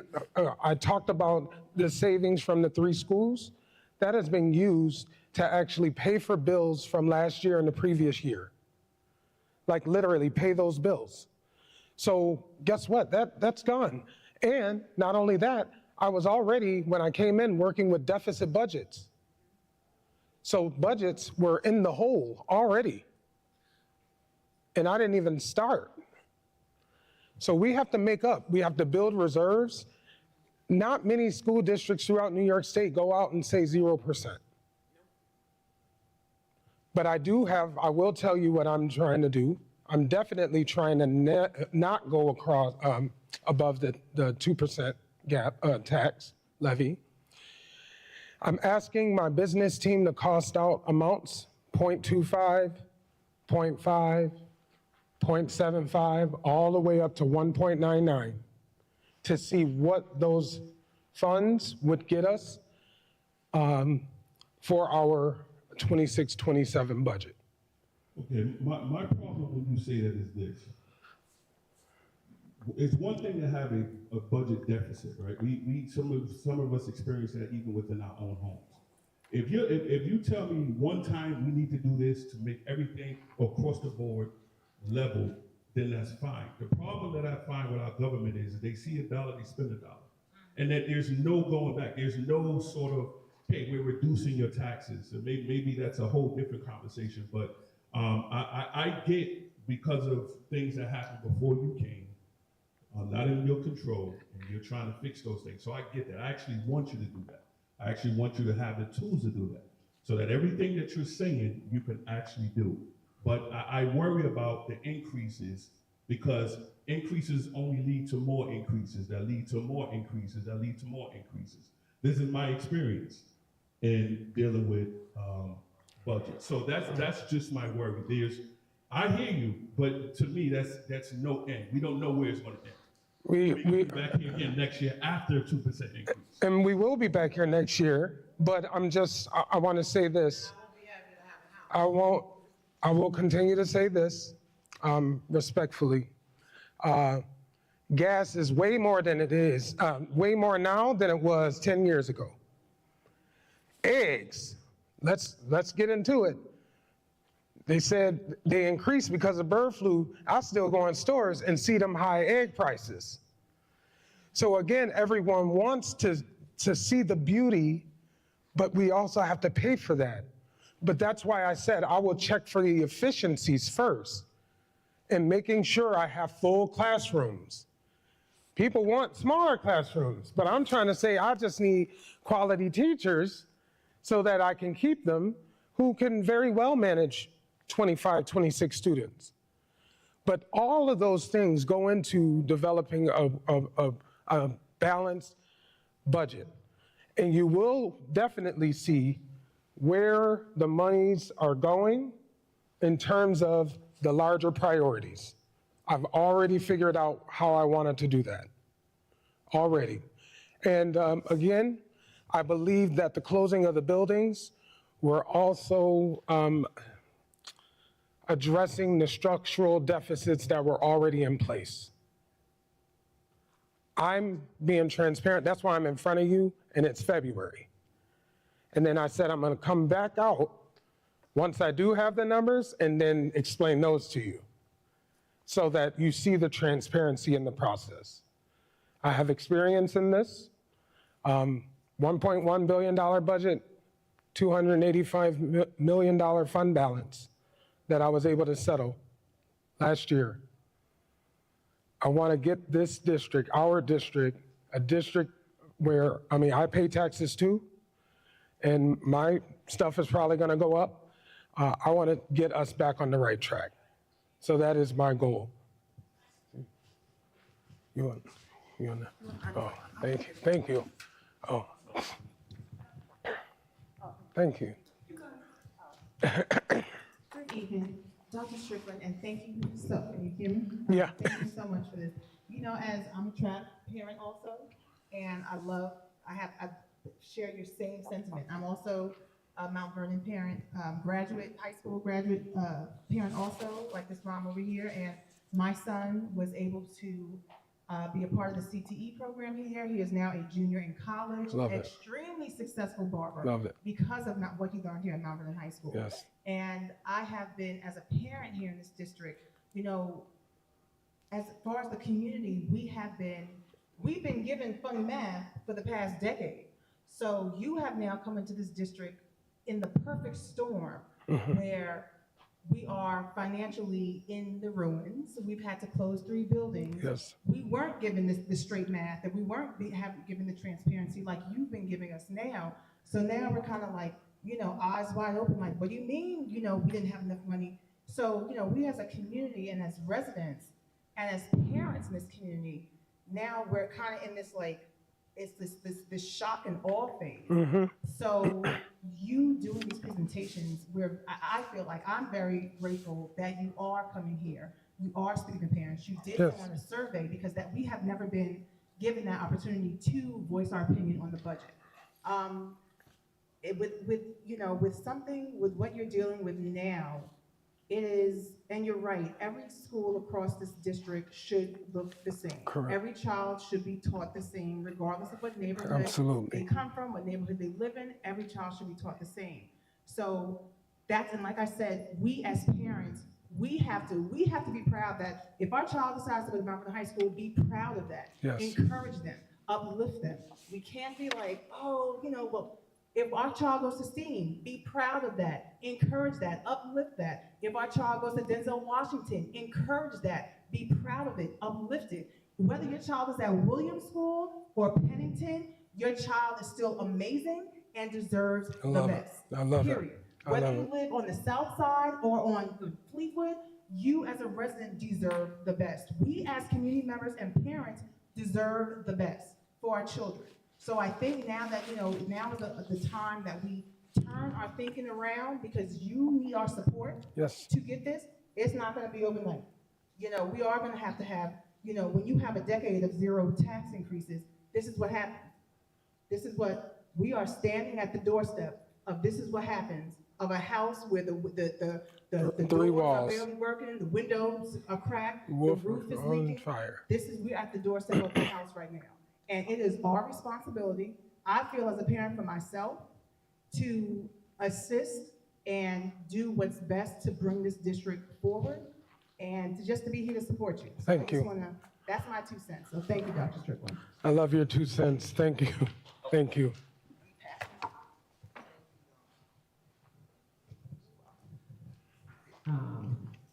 I talked about the savings from the 3 schools, that has been used to actually pay for bills from last year and the previous year. Like literally pay those bills. So guess what, that's gone. And not only that, I was already, when I came in, working with deficit budgets. So budgets were in the hole already. And I didn't even start. So we have to make up, we have to build reserves. Not many school districts throughout New York State go out and say 0%. But I will tell you what I'm trying to do. I'm definitely trying to not go across above the 2% gap tax levy. I'm asking my business team to cost out amounts, 0.25, 0.5, 0.75, all the way up to 1.99 to see what those funds would get us for our 26-27 budget. Okay, my problem when you say that is this. It's one thing to have a budget deficit, right? Some of us experience that even within our own homes. If you tell me one time we need to do this to make everything across the board level, then that's fine. The problem that I find with our government is they see $1, they spend $1. And that there's no going back. There's no sort of, hey, we're reducing your taxes. And maybe that's a whole different conversation. But I get, because of things that happened before you came, not in your control, and you're trying to fix those things. So I get that. I actually want you to do that. I actually want you to have the tools to do that, so that everything that you're saying, you can actually do. But I worry about the increases, because increases only lead to more increases, that lead to more increases, that lead to more increases. This is my experience in dealing with budget. So that's just my worry. I hear you, but to me, that's no end. We don't know where it's going to end. We'll be back here again next year after a 2% increase. And we will be back here next year, but I want to say this. I will continue to say this respectfully. Gas is way more than it is, way more now than it was 10 years ago. Eggs, let's get into it. They said they increased because of bird flu. I still go in stores and see them high egg prices. So again, everyone wants to see the beauty, but we also have to pay for that. But that's why I said I will check for the efficiencies first and making sure I have full classrooms. People want smaller classrooms, but I'm trying to say I just need quality teachers so that I can keep them, who can very well manage 25, 26 students. But all of those things go into developing a balanced budget. And you will definitely see where the monies are going in terms of the larger priorities. I've already figured out how I wanted to do that, already. And again, I believe that the closing of the buildings were also addressing the structural deficits that were already in place. I'm being transparent, that's why I'm in front of you, and it's February. And then I said I'm gonna come back out once I do have the numbers and then explain those to you so that you see the transparency in the process. I have experience in this. $1.1 billion budget, $285 million fund balance that I was able to settle last year. I want to get this district, our district, a district where, I pay taxes too, and my stuff is probably going to go up. I want to get us back on the right track. So that is my goal. You want oh, thank you. Oh, thank you. Good evening, Dr. Strickland, and thank you so, can you hear me? Yeah. Thank you so much for this. You know, as I'm a track parent also, and I share your same sentiment. I'm also a Mount Vernon parent, high school graduate parent also, like this mom over here, and my son was able to be a part of the CTE program here. He is now a junior in college. Love it. Extremely successful barber. Love it. Because of what he learned here at Mount Vernon High School. Yes. And I have been, as a parent here in this district, you know, as far as the community, we've been given funny math for the past decade. So you have now come into this district in the perfect storm where we are financially in the ruins. We've had to close 3 buildings. Yes. We weren't given the straight math, and we weren't given the transparency like you've been giving us now. So now we're kind of like, you know, eyes wide open, like, what do you mean, you know, we didn't have enough money? So, you know, we as a community and as residents and as parents in this community, now we're kind of in this, like, it's this shock and awe phase. So you doing these presentations, where I feel like I'm very grateful that you are coming here. You are speaking to parents. You did Yes. go on a survey, because that we have never been given that opportunity to voice our opinion on the budget. With what you're dealing with now, it is, and you're right, every school across this district should look the same. Correct. Every child should be taught the same, regardless of what neighborhood Absolutely. they come from, what neighborhood they live in. Every child should be taught the same. So and like I said, we as parents, we have to be proud that if our child decides to go to Mount Vernon High School, be proud of that. Yes. Encourage them, uplift them. We can't be like, oh, you know, well, if our child goes to STEAM, be proud of that, encourage that, uplift that. If our child goes to Denzel Washington, encourage that, be proud of it, uplift it. Whether your child is at Williams School or Pennington, your child is still amazing and deserves the best. I love it. Period. Whether you live on the south side or on Fleetwood, you as a resident deserve the best. We as community members and parents deserve the best for our children. So I think now that, you know, now is the time that we turn our thinking around, because you need our support. Yes. To get this. It's not going to be overnight. You know, we are going to have, you know, when you have a decade of 0 tax increases, this is what happens. This is what we are standing at the doorstep of. This is what happens of a house where the 3 doors walls are barely working, the windows are cracked, the Roof roof is on leaking. fire. We're at the doorstep of the house right now. And it is our responsibility, I feel as a parent for myself, to assist and do what's best to bring this district forward, and to be here to support you. So Thank you. That's my 2 cents. So thank you, Dr. Strickland. I love your 2 cents. Thank you. Thank you.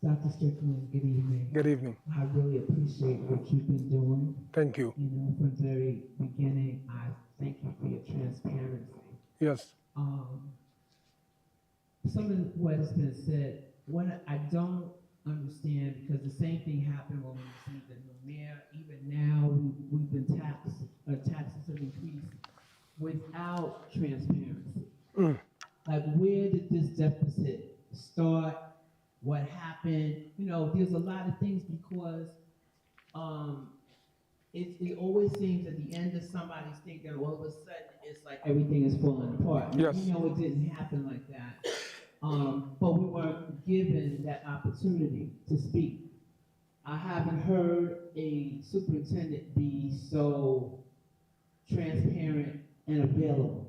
Dr. Strickland, good evening. Good evening. I really appreciate what you've been doing. Thank you. You know, from the very beginning, I thank you for your transparency. Yes. Some of what has been said, what I don't understand, because the same thing happened when we received the new mayor. Even now, we've been taxes have increased without transparency. Like, where did this deficit start? What happened? You know, there's a lot of things, because it always seems at the end of somebody's thing that all of a sudden it's like everything is falling apart. Yes. You know, it didn't happen like that. But we weren't given that opportunity to speak. I haven't heard a superintendent be so transparent and available.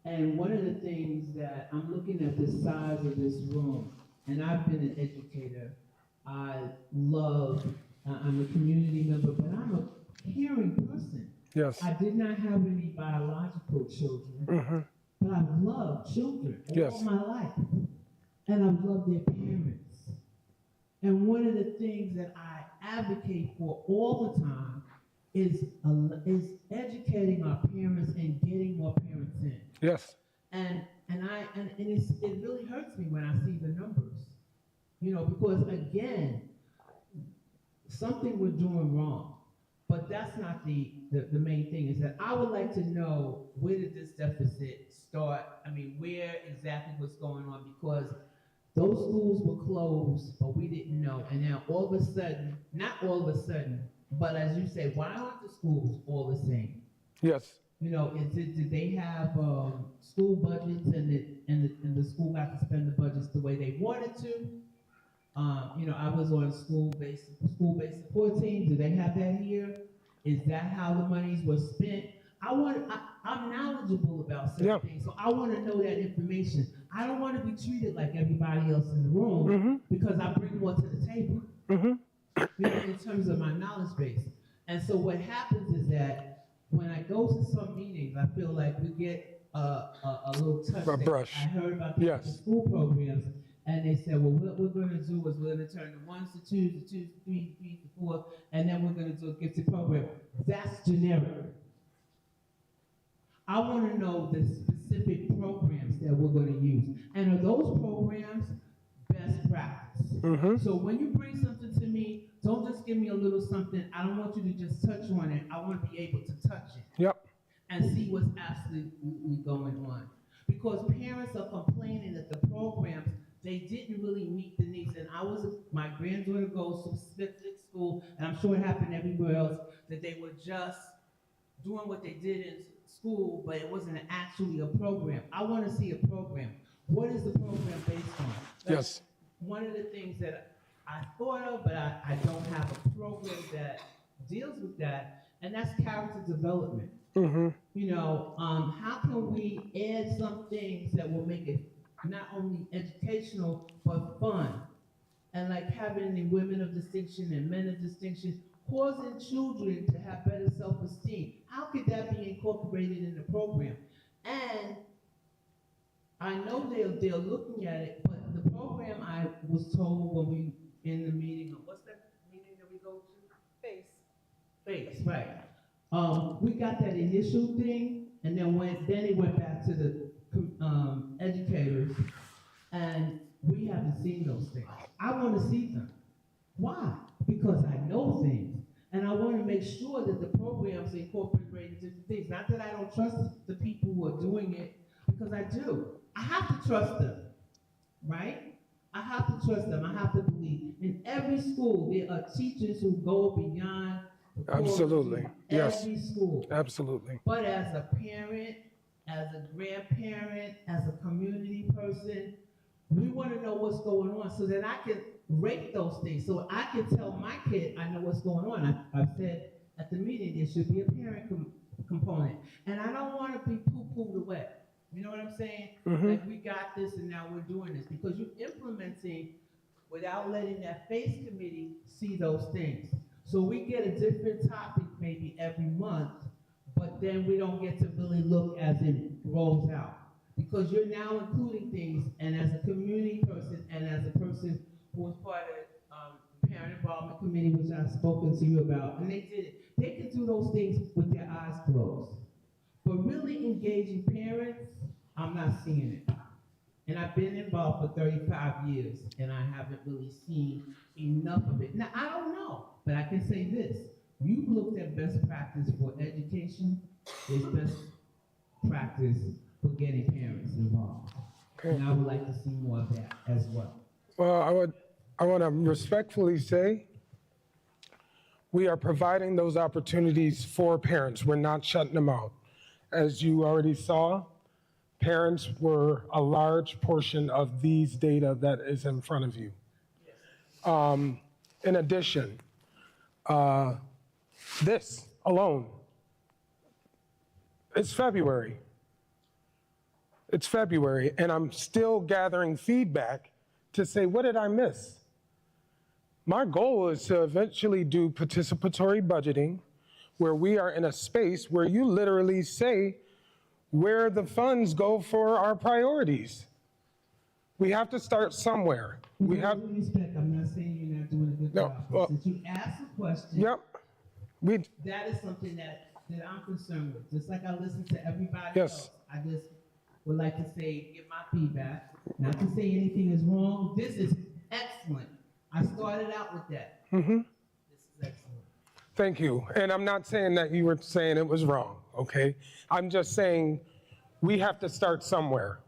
And one of the things that I'm looking at the size of this room, and I've been an educator, I'm a community member, but I'm a caring person. Yes. I did not have any biological children, but I've loved children Yes. all my life, and I've loved their parents. And one of the things that I advocate for all the time is educating our parents and getting more parents in. Yes. And it really hurts me when I see the numbers, you know, because again, something we're doing wrong. But that's not the main thing. Is that I would like to know, where did this deficit start? I mean, where exactly what's going on? Because those schools were closed, but we didn't know. And now all of a sudden, not all of a sudden, but as you say, why aren't the schools all the same? Yes. You know, did they have school budgets and the school got to spend the budgets the way they wanted to? You know, I was on school-based support team. Do they have that here? Is that how the monies were spent? I'm knowledgeable about certain things, so I want to know that information. I don't want to be treated like everybody else in the room because I bring more to the table. You know, in terms of my knowledge base. And so what happens is that when I go to some meetings, I feel like we get a little touch. A brush. I heard about the school programs, and they said, well, what we're going to do is we're going to turn the 1s to 2s to 2s to 3s to 3s to 4s, and then we're going to do a gifted program. That's generic. I want to know the specific programs that we're going to use. And are those programs best practice? So when you bring something to me, don't just give me a little something. I don't want you to just touch on it. I want to be able to touch it. And see what's absolutely going on. Because parents are complaining that the programs, they didn't really meet the needs. And my granddaughter goes to specific school, and I'm sure it happened everywhere else, that they were just doing what they did in school, but it wasn't actually a program. I want to see a program. What is the program based on? That's one of the things that I thought of, but I don't have a program that deals with that, and that's character development. You know, how can we add some things that will make it not only educational, but fun? And like having the women of distinction and men of distinction, causing children to have better self-esteem. How could that be incorporated in the program? And I know they're looking at it, but the program I was told when we in the meeting, what's that meeting that we go to? FACE, right. We got that initial thing, and then it went back to the educators, and we haven't seen those things. I want to see them. Why? Because I know things, and I want to make sure that the programs incorporate different things. Not that I don't trust the people who are doing it, because I do. I have to trust them, right? I have to trust them. I have to believe. In every school, there are teachers who go beyond the Absolutely. Yes. Every school. Absolutely. But as a parent, as a grandparent, as a community person, we want to know what's going on so that I can rate those things. So I can tell my kid I know what's going on. I've said at the meeting there should be a parent component. And I don't want to be poo-pooed away. You know what I'm saying? Like, we got this and now we're doing this. Because you're implementing without letting that FACE committee see those things. So we get a different topic maybe every month, but then we don't get to really look as it rolls out. Because you're now including things, and as a community person and as a person who was part of the Parent Involvement Committee, which I've spoken to you about, and they did it. They can do those things with their eyes closed. But really engaging parents, I'm not seeing it. And I've been involved for 35 years, and I haven't really seen enough of it. Now, I don't know, but I can say this. You've looked at best practice for education. There's best practice for getting parents involved. And I would like to see more of that as well. Well, I want to respectfully say we are providing those opportunities for parents. We're not shutting them out. As you already saw, parents were a large portion of these data that is in front of you. In addition, this alone, it's February. It's February, and I'm still gathering feedback to say, what did I miss? My goal is to eventually do participatory budgeting, where we are in a space where you literally say where the funds go for our priorities. We have to start somewhere. We have, With respect, I'm not saying you're not doing a good No, job. well- Since you asked a question, yep, we, that is something that I'm concerned with. Just like I listen to everybody Yes. else, I just would like to say, give my feedback. Not to say anything is wrong. This is excellent. I started out with that. This is excellent. thank you. And I'm not saying that you were saying it was wrong, okay? I'm just saying we have to start somewhere.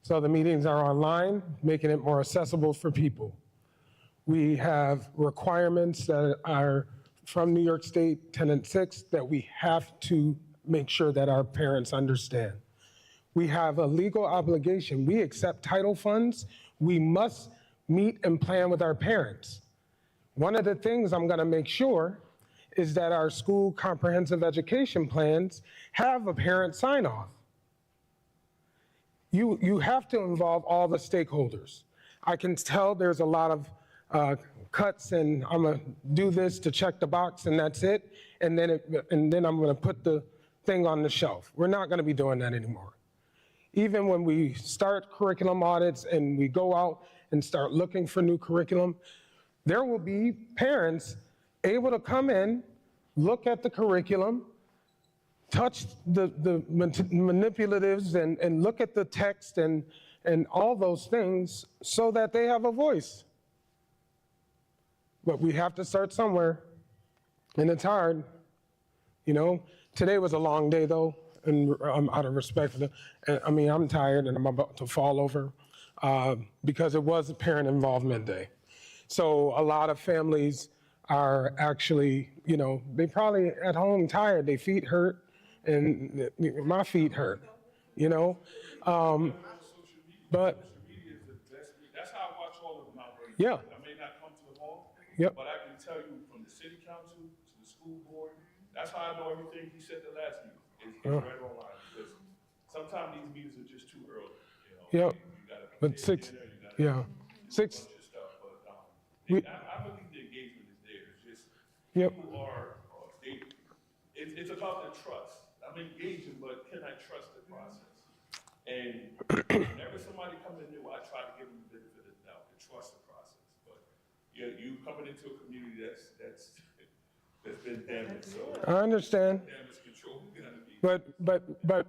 So the meetings are online, making it more accessible for people. We have requirements that are from New York State Tenet 6 that we have to make sure that our parents understand. We have a legal obligation. We accept title funds. We must meet and plan with our parents. One of the things I'm gonna make sure is that our school comprehensive education plans have a parent sign off. You have to involve all the stakeholders. I can tell there's a lot of cuts and I'm gonna do this to check the box and that's it. And then I'm gonna put the thing on the shelf. We're not gonna be doing that anymore. Even when we start curriculum audits and we go out and start looking for new curriculum, there will be parents able to come in, look at the curriculum, touch the manipulatives and look at the text and all those things so that they have a voice. But we have to start somewhere, and it's hard. You know, today was a long day though, and out of respect for I'm tired and I'm about to fall over because it was a parent involvement day. So a lot of families are actually, you know, they probably at home tired, their feet hurt, and my feet hurt, you know? But, That's how I watch all of them out. Yeah. I may not come to them all, Yep. but I can tell you from the city council to the school board, that's how I know everything he said the last meeting. It's right online, because sometimes these meetings are just too early, you know? Yep. You gotta But prepare six- dinner, you gotta yeah. do Six- a bunch of stuff, but We- I believe the engagement is there. It's just, Yep. people it's about the trust. I'm engaging, but can I trust the process? And whenever somebody comes in new, I try to give them the benefit of the doubt, to trust the process. But you coming into a community that's been damaged, so I understand. damage control is gonna be. But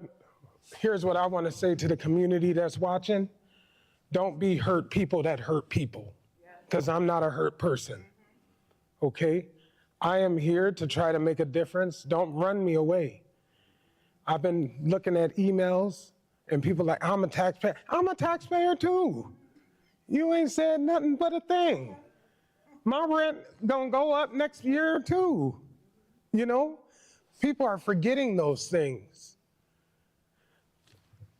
here's what I want to say to the community that's watching. Don't be hurt people that hurt people, because I'm not a hurt person, okay? I am here to try to make a difference. Don't run me away. I've been looking at emails and people like, I'm a taxpayer. I'm a taxpayer too. You ain't said nothing but a thing. My rent gonna go up next year too, you know? People are forgetting those things.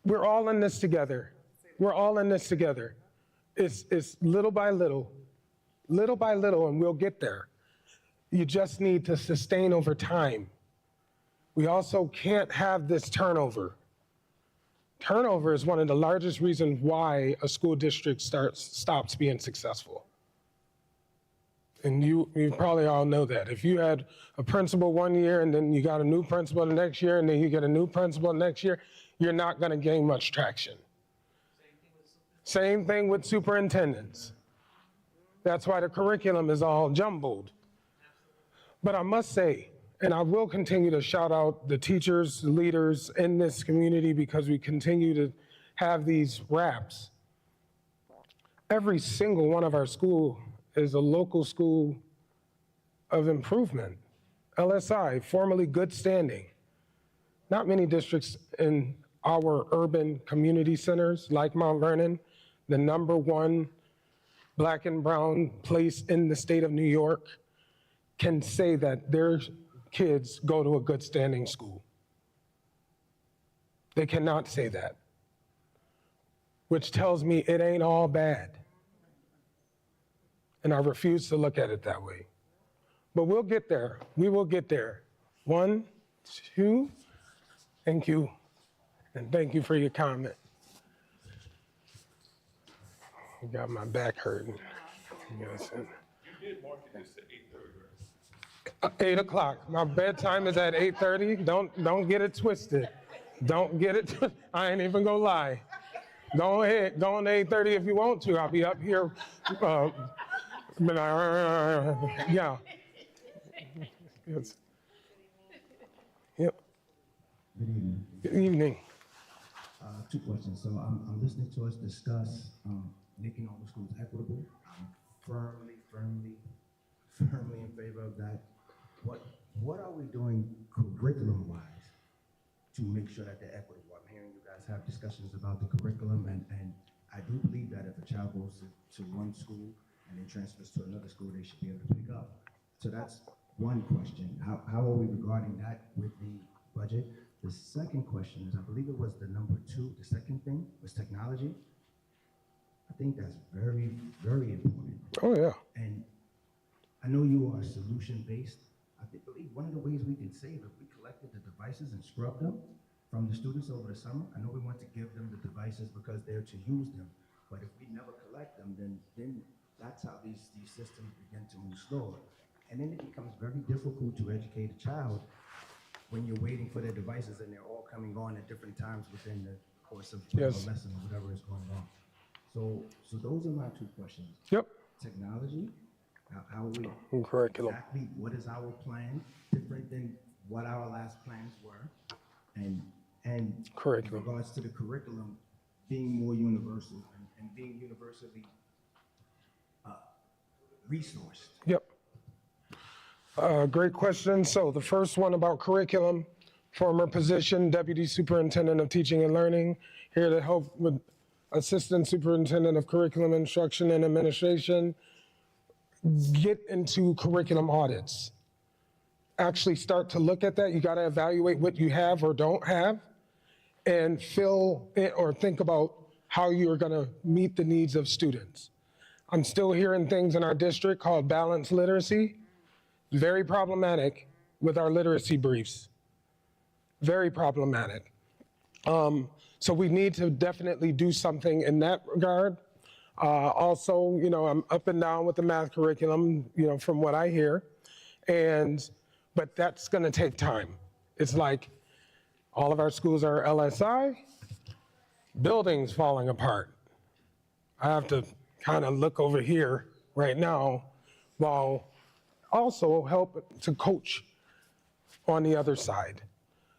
We're all in this together. We're all in this together. It's little by little, and we'll get there. You just need to sustain over time. We also can't have this turnover. Turnover is one of the largest reasons why a school district stops being successful. And you probably all know that. If you had a principal one year and then you got a new principal the next year and then you get a new principal next year, you're not gonna gain much traction. Same thing with superintendents. That's why the curriculum is all jumbled. But I must say, and I will continue to shout out the teachers, leaders in this community because we continue to have these RAPs. Every single one of our school is a local school of improvement, LSI, formerly good standing. Not many districts in our urban community centers like Mount Vernon, the #1 Black and brown place in the state of New York, can say that their kids go to a good standing school. They cannot say that, which tells me it ain't all bad. And I refuse to look at it that way. But we'll get there. We will get there. 1, 2, thank you. And thank you for your comment. You got my back hurting. Yes. You did market this at 8:30, 8 o'clock. My bedtime is at 8:30. Don't get it twisted. Don't get it. I ain't even gonna lie. Go ahead. Go on to 8:30 if you want to. I'll be up here. Yeah. Yes. Yep. Good evening. Good evening. Two questions. So I'm listening to us discuss making all the schools equitable. I'm firmly in favor of that. What are we doing curriculum-wise to make sure that they're equitable? I'm hearing you guys have discussions about the curriculum, and I do believe that if a child goes to one school and then transfers to another school, they should be able to pick up. So that's one question. How are we regarding that with the budget? The second question is, I believe it was the number 2, the second thing was technology. I think that's very, very important. Oh yeah. And I know you are solution-based. I believe one of the ways we can save, if we collected the devices and scrubbed them from the students over the summer, I know we want to give them the devices because they're to use them, but if we never collect them, then that's how these systems begin to move slower. And then it becomes very difficult to educate a child when you're waiting for their devices and they're all coming on at different times within the course of a Yes. lesson or whatever is going on. So those are my two questions. Yep. Technology, how are we, Curriculum. exactly what is our plan, different than what our last plans were, and Curriculum. in regards to the curriculum being more universal and being universally resourced. Yep. Great question. So the first one about curriculum, former position, Deputy Superintendent of Teaching and Learning, here to help with Assistant Superintendent of Curriculum Instruction and Administration, get into curriculum audits. Actually start to look at that. You got to evaluate what you have or don't have and fill it or think about how you're going to meet the needs of students. I'm still hearing things in our district called balanced literacy. Very problematic with our literacy briefs. Very problematic. So we need to definitely do something in that regard. Also, I'm up and down with the math curriculum, from what I hear. But that's gonna take time. It's like all of our schools are LSI, buildings falling apart. I have to kind of look over here right now while also help to coach on the other side.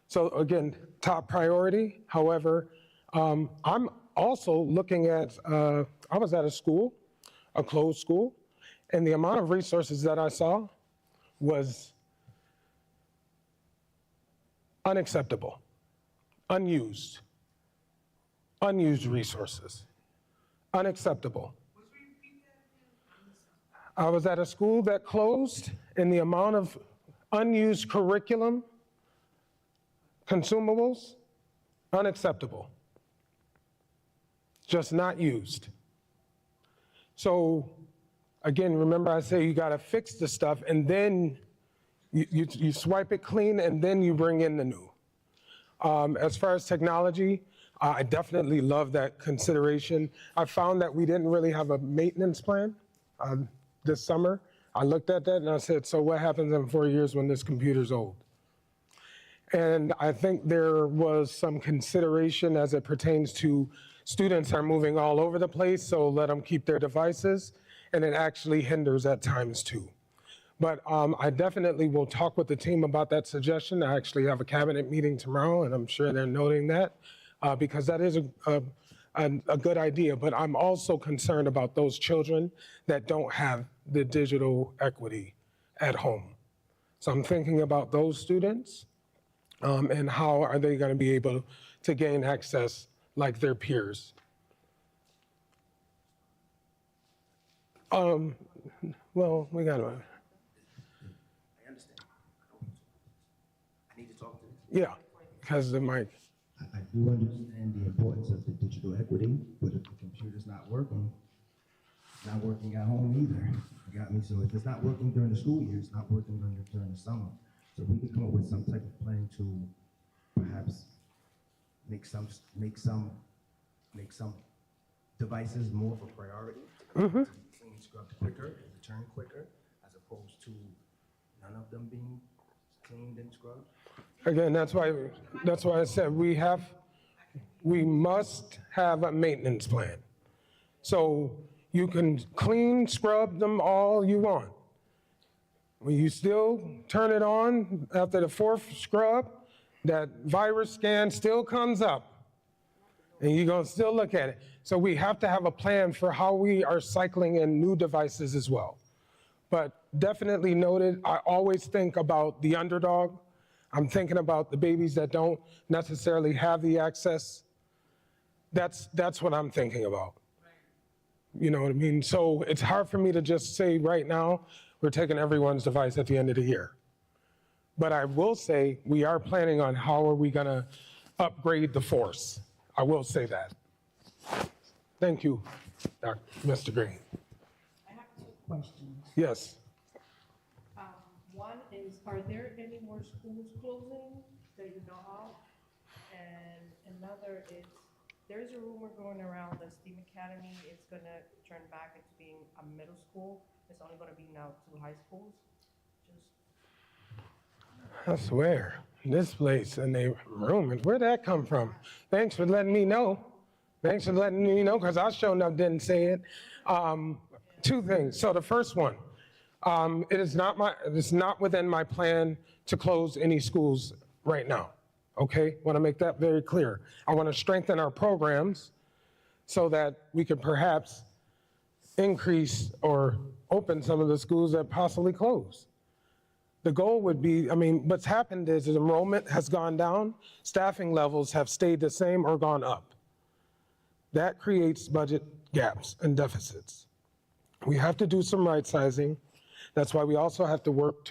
So again, top priority. However, I'm also looking at, I was at a school, a closed school, and the amount of resources that I saw was unacceptable, unused resources, unacceptable. I was at a school that closed, and the amount of unused curriculum, consumables, unacceptable. Just not used. So again, remember I say you gotta fix the stuff and then you swipe it clean and then you bring in the new. As far as technology, I definitely love that consideration. I found that we didn't really have a maintenance plan this summer. I looked at that and I said, so what happens in 4 years when this computer's old? And I think there was some consideration as it pertains to students are moving all over the place, so let them keep their devices, and it actually hinders at times too. But I definitely will talk with the team about that suggestion. I actually have a cabinet meeting tomorrow, and I'm sure they're noting that, because that is a good idea. But I'm also concerned about those children that don't have the digital equity at home. So I'm thinking about those students, and how are they going to be able to gain access like their peers. Well, we got to. I understand. I need to talk to this. Yeah, because the mic. I do understand the importance of the digital equity, but if the computer's not working, it's not working at home either. You got me? So if it's not working during the school year, it's not working during the summer. So we could come up with some type of plan to perhaps make some devices more of a priority, to be clean, scrubbed quicker, and return quicker, as opposed to none of them being cleaned and scrubbed? Again, that's why I said we must have a maintenance plan. So you can clean, scrub them all you want. When you still turn it on after the fourth scrub, that virus scan still comes up. And you're gonna still look at it. So we have to have a plan for how we are cycling in new devices as well. But definitely noted, I always think about the underdog. I'm thinking about the babies that don't necessarily have the access. That's what I'm thinking about. You know what I mean? So it's hard for me to just say right now, we're taking everyone's device at the end of the year. But I will say, we are planning on how are we gonna upgrade the force. I will say that. Thank you, Mr. Green. I have two questions. Yes. One is, are there any more schools closing that you know of? And another is, there's a rumor going around that STEAM Academy is gonna turn back into being a middle school. It's only gonna be now 2 high schools. I swear, this place and they rumors, where'd that come from? Thanks for letting me know. Thanks for letting me know, because I sure enough didn't say it. Two things. So the first one, it's not within my plan to close any schools right now. Okay, want to make that very clear. I want to strengthen our programs so that we could perhaps increase or open some of the schools that possibly close. The goal would be, I mean, what's happened is enrollment has gone down, staffing levels have stayed the same or gone up. That creates budget gaps and deficits. We have to do some right sizing. That's why we also have to work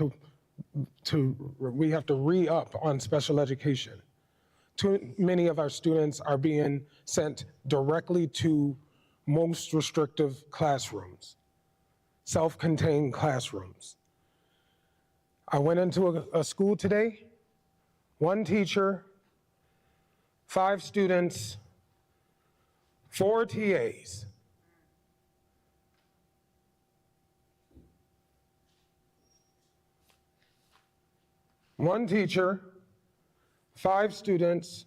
we have to re-up on special education. Too many of our students are being sent directly to most restrictive classrooms, self-contained classrooms. I went into a school today, 1 teacher, 5 students, 4 TAs. One teacher, 5 students,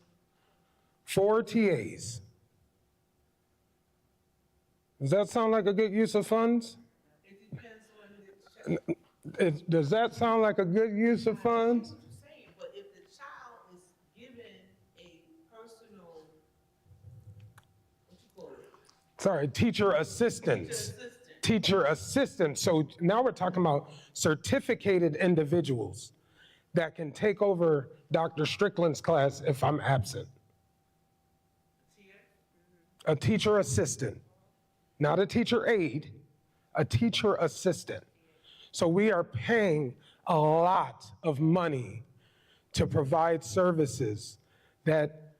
4 TAs. Does that sound like a good use of funds? It depends on the Does that sound like a good use of funds? what you're saying, but if the child is given a personal, what you call it? Sorry, teacher assistants. Teacher assistants. So now we're talking about certificated individuals that can take over Dr. Strickland's class if I'm absent. A teacher assistant, not a teacher aide, a teacher assistant. So we are paying a lot of money to provide services that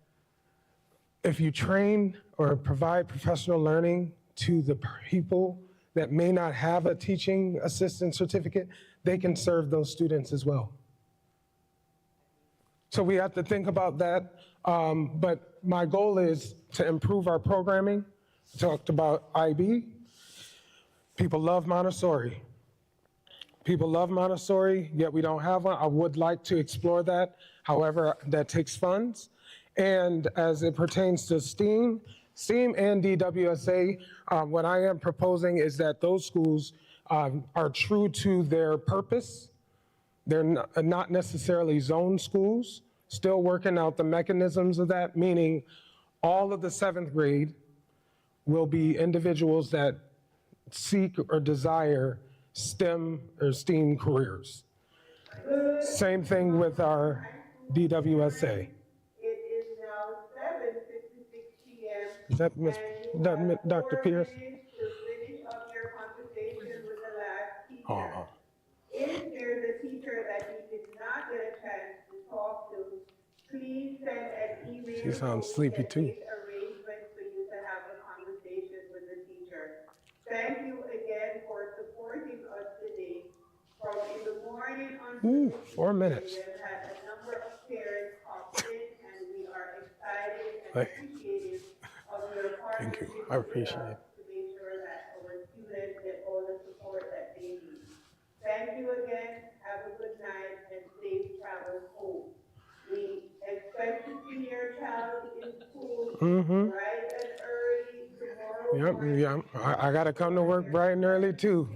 if you train or provide professional learning to the people that may not have a teaching assistant certificate, they can serve those students as well. So we have to think about that. But my goal is to improve our programming. Talked about IB. People love Montessori. People love Montessori, yet we don't have one. I would like to explore that. However, that takes funds. And as it pertains to STEAM and DWSA, what I am proposing is that those schools are true to their purpose. They're not necessarily zone schools, still working out the mechanisms of that, meaning all of the 7th grade will be individuals that seek or desire STEM or STEAM careers. Same thing with our DWSA. It is now 7:56 p.m. Is that Dr. Pierce? To finish up your conversation with the last teacher. If there's a teacher that you did not get a chance to talk to, please send an email. She sounds sleepy too. Arrangements for you to have a conversation with the teacher. Thank you again for supporting us today. From in the morning until 4 minutes. we have had a number of parents opt in, and we are excited and appreciative of your Thank you. partnership I appreciate it. to make sure that our students get all the support that they need. Thank you again. Have a good child in school bright and early tomorrow morning. Yep. I got to come to work bright and early too.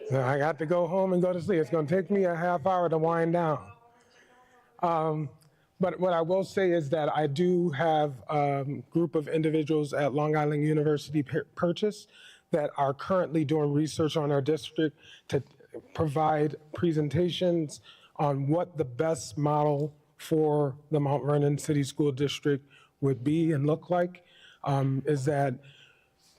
So I got to go home and go to sleep. It's going to take me a half hour to wind down. But what I will say is that I do have a group of individuals at Long Island University Purchase that are currently doing research on our district to provide presentations on what the best model for the Mount Vernon City School District would be and look like. Is that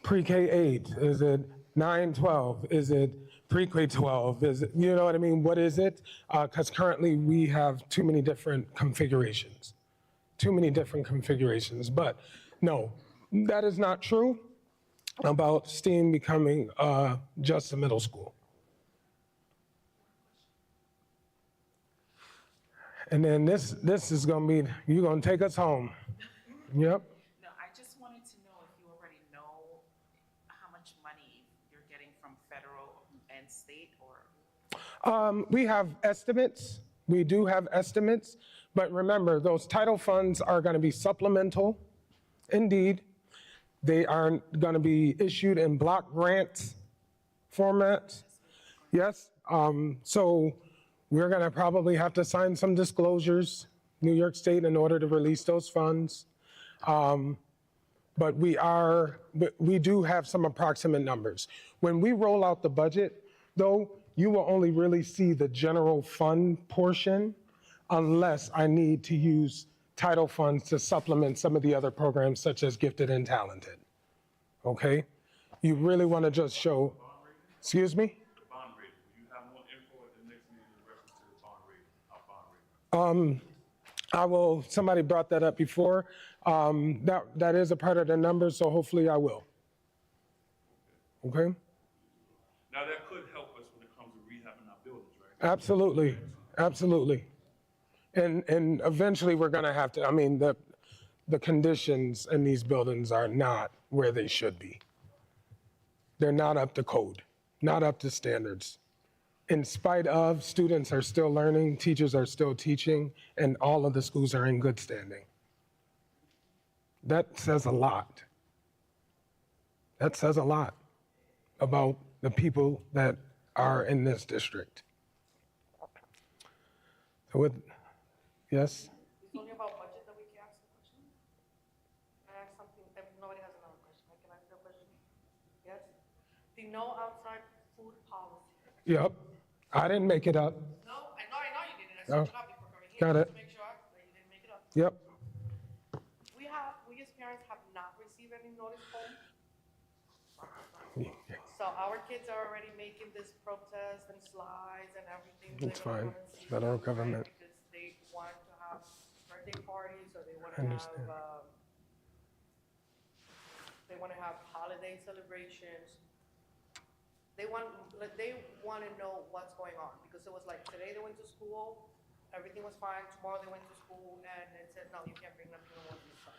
pre-K 8? Is it 9-12? Is it pre-K 12? Is it, you know what I mean? What is it? Because currently we have too many different configurations. But no, that is not true about STEAM becoming just a middle school. And then this is gonna be, you're gonna take us home. Yep. No, I just wanted to know if you already know how much money you're getting from federal and state, or? We have estimates. We do have estimates. But remember, those title funds are gonna be supplemental. Indeed. They are gonna be issued in block grant format. Yes. So we're gonna probably have to sign some disclosures, New York State, in order to release those funds. But we do have some approximate numbers. When we roll out the budget, though, you will only really see the general fund portion unless I need to use title funds to supplement some of the other programs such as Gifted and Talented, okay? You really wanna just show, excuse me? I will, somebody brought that up before. That is a part of the numbers, so hopefully I will. Okay? Now that could help us when it comes to rehabbing our buildings, right? Absolutely. And eventually we're gonna have to, I mean, the conditions in these buildings are not where they should be. They're not up to code, not up to standards. In spite of, students are still learning, teachers are still teaching, and all of the schools are in good standing. That says a lot. That says a lot about the people that are in this district. So with, yes? It's only about budget that we can ask a question. Can I ask something, if nobody has another question, can I ask a question? Yes? The no outside food policy. Yep. I didn't make it up. No, I know you didn't. I searched it up before coming here. Got it. Just to make sure that you didn't make it up. Yep. We as parents have not received any notice home. So our kids are already making this protest and slides and everything. It's fine. It's federal government. Because they want to have birthday parties, or they want I to understand. have holiday celebrations. They want to know what's going on, because it was like today they went to school, everything was fine. Tomorrow they went to school and it said, no, you can't bring nothing more to the site.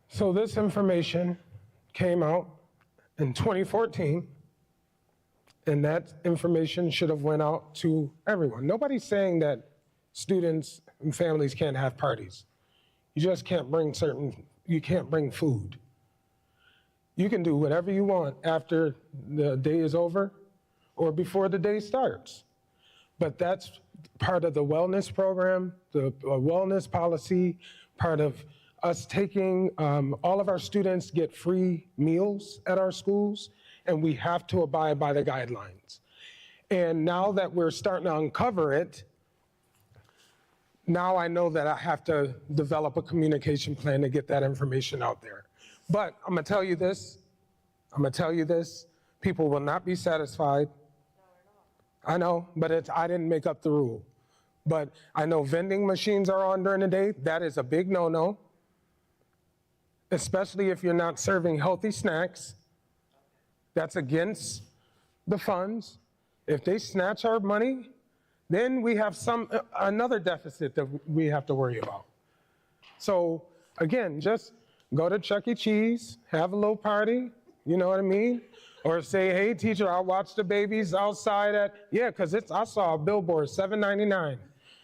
So this information came out in 2014, and that information should have went out to everyone. Nobody's saying that students and families can't have parties. You just can't bring you can't bring food. You can do whatever you want after the day is over or before the day starts. But that's part of the wellness program, the wellness policy, part of us taking, all of our students get free meals at our schools, and we have to abide by the guidelines. And now that we're starting to uncover it, now I know that I have to develop a communication plan to get that information out there. But I'm gonna tell you this, people will not be satisfied. I know, but I didn't make up the rule. But I know vending machines are on during the day. That is a big no-no, especially if you're not serving healthy snacks. That's against the funds. If they snatch our money, then we have another deficit that we have to worry about. So again, just go to Chuck E. Cheese, have a little party, you know what I mean? Or say, hey teacher, I'll watch the babies outside because I saw a billboard, $7.99.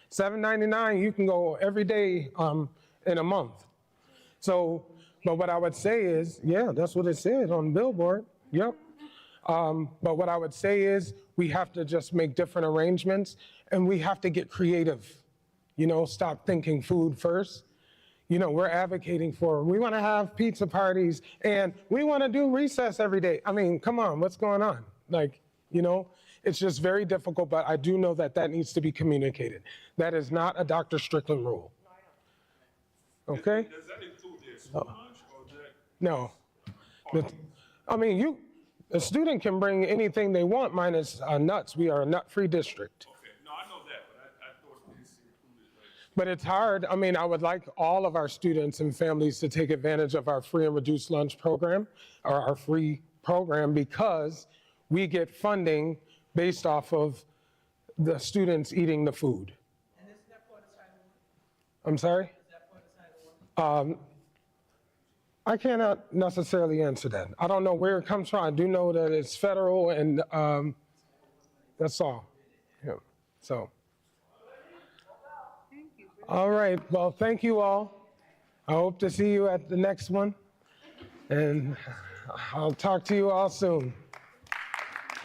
$7.99, you can go every day in a month. So, but what I would say is, yeah, that's what it said on the billboard. Yep. But what I would say is we have to just make different arrangements and we have to get creative. Stop thinking food first. We're advocating for, we want to have pizza parties and we want to do recess every day. I mean, come on, what's going on? It's just very difficult, but I do know that that needs to be communicated. That is not a Dr. Strickland rule. Okay? Does that include their school lunch or that? No. A student can bring anything they want minus nuts. We are a nut-free district. Okay, no, I know that, but I thought this included like. But it's hard. I would like all of our students and families to take advantage of our free and reduced lunch program or our free program because we get funding based off of the students eating the food. And isn't that part of Title I? I'm sorry? Is that part of Title I? I cannot necessarily answer that. I don't know where it comes from. I do know that it's federal and that's all. Yeah. So. All right. Well, thank you all. I hope to see you at the next one. And I'll talk to you all soon.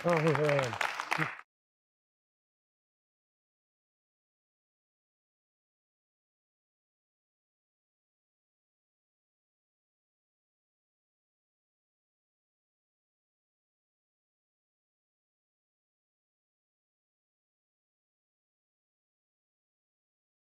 Oh, man.